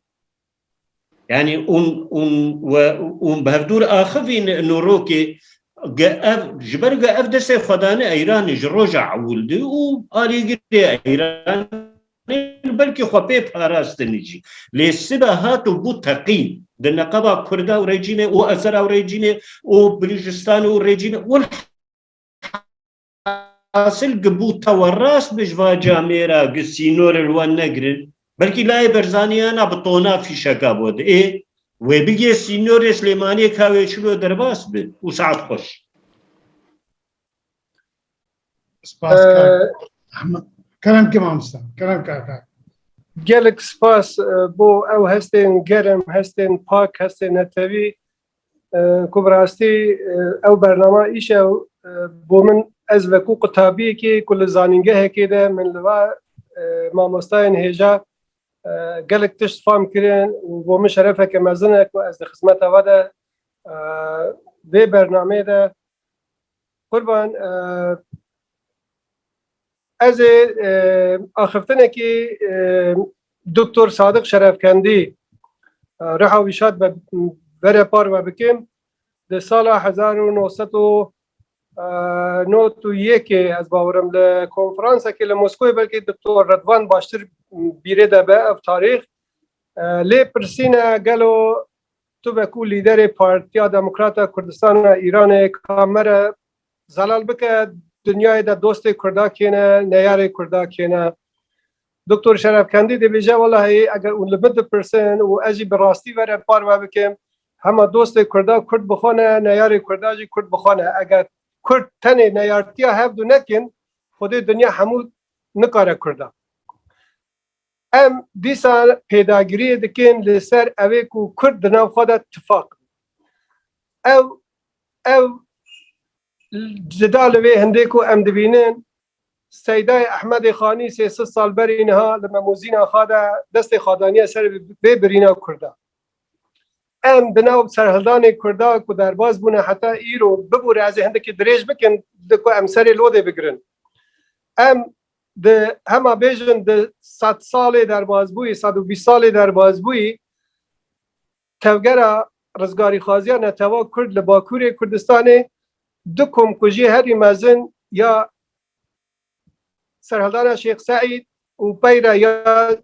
يعني اون بهدور آخفين نوروكي جبرقة أفدس خدانة إيران جروجع ولدي وآلي قرية إيران بلكي خوبي باراستنجي لسبا هاتو بو تقيم دنقبا كردا وريجينة وأزرا وريجينة وبلوجستان وريجينة والحاصل قبو تورراس بجوا جاميرا قسينور الوان نقرن بلكي لاي برزانيانا بطونا في شكا بود وبيجي سينور سليماني كاوي شلو درباس بي وسعد خوش سپاس احمد كلام كمان مستمع كلام كاكا gelek spas بو او هستن گرم هستن پاک هستن نتوی كبراستی او برنامه ایشه بو من از وکو قطابی که کل زانینگه که من لوا مامستاین هجا gelek tişt fam kirin û bo min şerefeke mezin e ku ez di xizmeta we de vê bernameyê de qurban ez ê axiftinekî Doktor Sadık Şerefkendî riha wî şad be vere par ve bikim di sala 1991 ez bawerim li konferansekê li Moskowê belkî Doktor Redvan baştir bîrê de be ev tarîx lê pirsîne gelo tu ve ku lîderê Partiya Demokrata Kurdistana Îranê ka mere zelal bike dünyayê de dostê Kurda kêne neyarê Kurda kêne Doktor Şerefkendî dibêje welahi eger û li min dipirsin û ez jî bi rastî vere par ve bikim hema dostê Kurda Kurd bixwane neyarê Kurda jî Kurd bixwane eger Kurd tenê neyartiya hevdû nekin xwedê dunya hemû nikare Kurda em dîsa pêdagiriyê dikin li ser evê ku Kurd di nav xwe de tifaq ev cida li vê hindê ku em dibînin Seydayê Ehmedê Xanî 300 sal berî niha li memûzîna xwe de destê xwedaniya ser vê birîna Kurda em di nav serhildanê Kurda ku derbas bûne heta îro bibûre ez ê hindekî dirêj bikin di ku em serê lodê bigirin em di hema bêjin di 100 salê derbasbûyî 120 salê derbasbûyî tevgera rizgarîxwaziya neteva Kurd li Bakurê Kurdistanê du komkujiyê herî mezin ya serhildana Şêx Saîd û peyra ya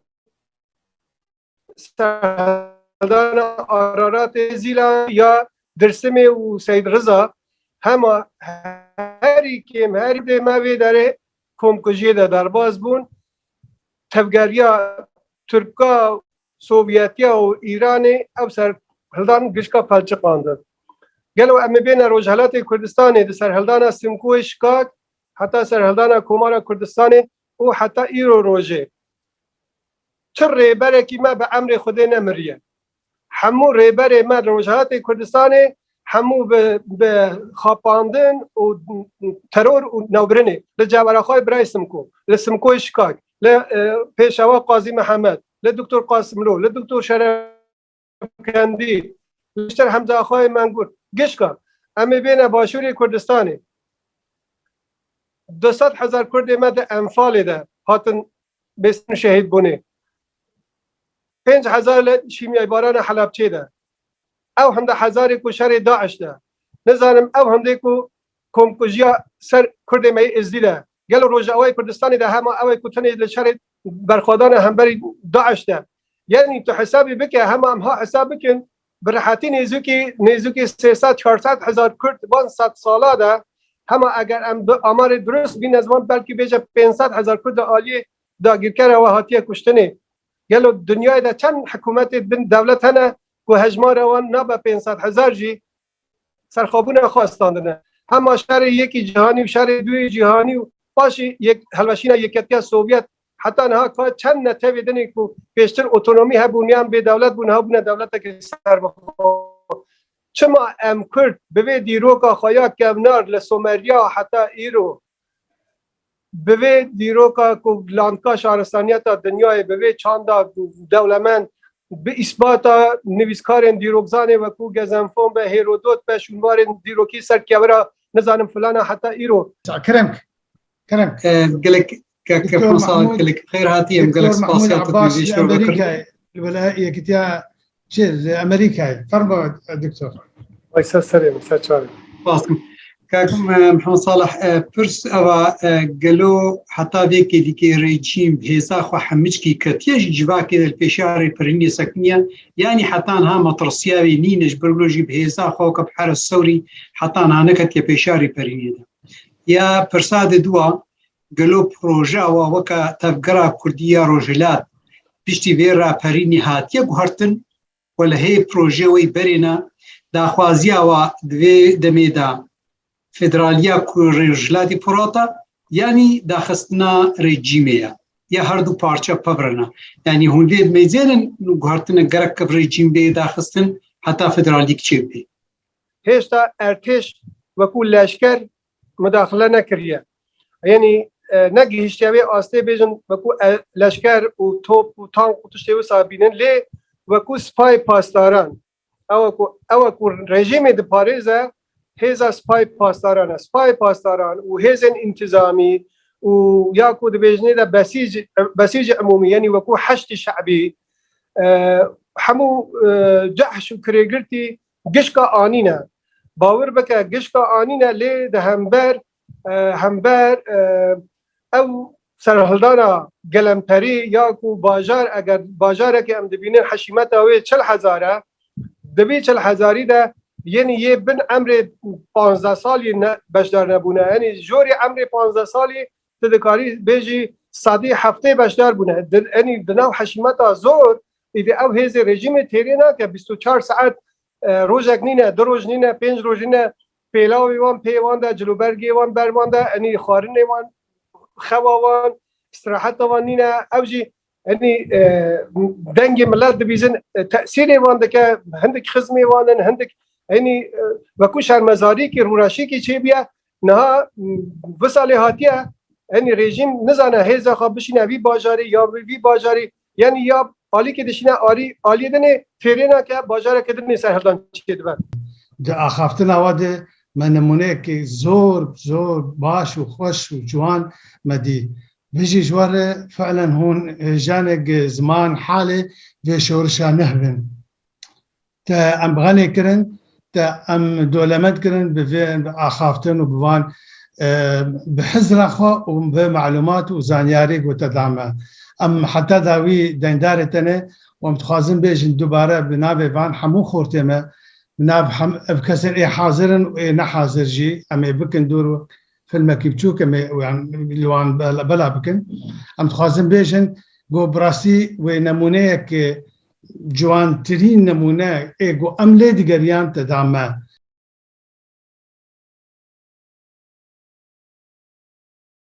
serhildana Araratê Zîlan ya Dirsimê û Seyd Riza hema herî kêm herî dê me vê derê komkujiyê de derbas bûn tevgeriya Türka Sovyetiya û Îranê ev serhildan gişka pelçiqandin gelo em ê bêne Rojhilatê Kurdistanê di serhildana Simkoyê Şikak heta serhildana Komara Kurdistanê û heta îro rojê çi rêberekî me bi emrê Xwedê nemiriye hemû rêberê me Rojhilatê Kurdistanê hemû bi xapandin û teror û navbirinê li Ceveraxayê Birayê Simko li Simkoyê Şikak li pêşeva Qazî Mihemed li Doktor Qasimlo li Doktor Şerefkendî li Şter Hemzaxayê Mengur gişka em ê bêne Başûrê Kurdistanê 200,000 Kurdê me di Enfalê de hatin bêstin şehîd bûnê 5,000 li şîmyaybarana Helepçê de ew hemde hezarê ku şerê Daeş de nizanim ew hemdê ku komkujiya ser Kurdê me êzdî de قالوا روجاوي كردستاني ده هما اوي كتني لشرط برخوادان همبري داعش ده يعني تو حسابي بك هما امها حسابك برحاتي نيزوكي 300 400 هزار كرد بان 100 ساله ده هما اگر امار درست بین از من بلکه بیجه 500 هزار کرد عالی داگیرکر و هاتیه کشتنه گلو دنیای ده چند حکومت بین دولت هنه که هجمار وان نبا 500 هزار جی سرخابون خواستاندنه هما شهر یکی جهانی و شهر دوی جهانی و باشی یک هلوشین یکیتی سوویت حتی نها که چند نتیوی دنه که پیشتر اتونومی هبونیان به دولت بونه ها بونه دولت که سر بخواه چما ام کرد به دیروکا خوایا کمنار لسومریا حتی ایرو به دیروکا کو لانکا شهرستانیت دنیای به چاندا دولمن به اثبات نویسکارن دیروکزانه و کو گزنفون به هیرودوت به شمار دیروکی سر کبرا نزانم فلانا حتی ایرو كرمك قالك كفرنسا قالك خير هاتيم قالك سباسيات عباس امريكا الولاية كتيا شيء امريكا فرما دكتور ويسا سلام ساتشاري باسم كاكم محمد صالح برس أوا قالوا حتى بيكي ديكي ريجيم بهيسا خو حمجكي كتياج جواكي البيشاري بريني سكنية يعني حتى انها مطرسياوي نينش برلوجي بهيسا خو كبحر السوري حتى انها نكت يا بيشاري بريني ده يا برساد دوا قالوا بروجا وكا تفقرا كردية روجلات بيشتي فيرا بريني هاتيا قهرتن ولا هي بروجي وي برينا دا خوازيا و دوی دميدا فدراليا كورجلاتي پوراتا يعني دا خستنا ريجيميا يا هردو پارچا پبرنا يعني هون ليد ميزينن نگهرتن گرک ريجيم بي دا خستن حتى فدراليك چيب بي هشتا ارتش وكو لشکر مداخله نکریه يعني نگی هشتاوی آسته بیجن وكو لشکر و توپ و تانک و تشتاوی صابینن لی وكو سپای پاسداران او رژیم د پاریزه هزا سپای پاسداران و هزن انتظامی و یا کو د بجنه ده بسیج عمومی یعنی وکو حشد شعبی همو جحش و کریگرتی گشکا آنینه باور بکه گشکا آنینه لی ده همبر او سرهلدانا گلمپری یا کو باجار اگر باجاره که ام دبینه حشیمت اوی 40,000 دبی 40,000 ده یعنی یه بن عمر 15 سالی بشدار نبونه یعنی جوری عمر 15 سالی تدکاری بیجی صدی هفته بشدار بونه یعنی دناو حشیمت زور ایده او هیز رژیم تیرینا که 24 ساعت روزک نینه 2 روز نینه 5 روز نینه پیلاوی وان پیوان ده جلوبرگی وان برمان ده یعنی خارن وان خواوان استراحت وان نینه اوجی يعني دنج ملات دبيزن تأثيري وانك عندك خزمي وانن عندك يعني وكوش المزاري كي روراشي كي شيبيا نها وصل هاتيا يعني رژیم نزانه هزا خابشينا في باجاري يا في باجاري يعني يا عالي كي دشينا عالي دني تيرينا كه باجار كدني سهلدان چيدبن ده اخافتنا وده من نمونه كي زور باش وخوش وجوان مدي بيجي جوار فعلا هون جانق زمان حالي في شورشا نهبن تا ام بغاني كرن تا ام دولمت كرن بفين اخافتن وبوان بحزر اخو وبمعلومات وزانياريك وتدعمه ام حتى داوي ديندارتنا ومتخازن بيجن دوباره بنابي فان حمو خورتما بناب بكسر اي حاضرن واي نحاضر جي ام بكن دور فيلم كيبتشوك يعني لوان بلا بكن ام تخازن بيجن جو براسي ونمونه ك جوان ترين نمونه ايجو ام ليدي غريان تدعمه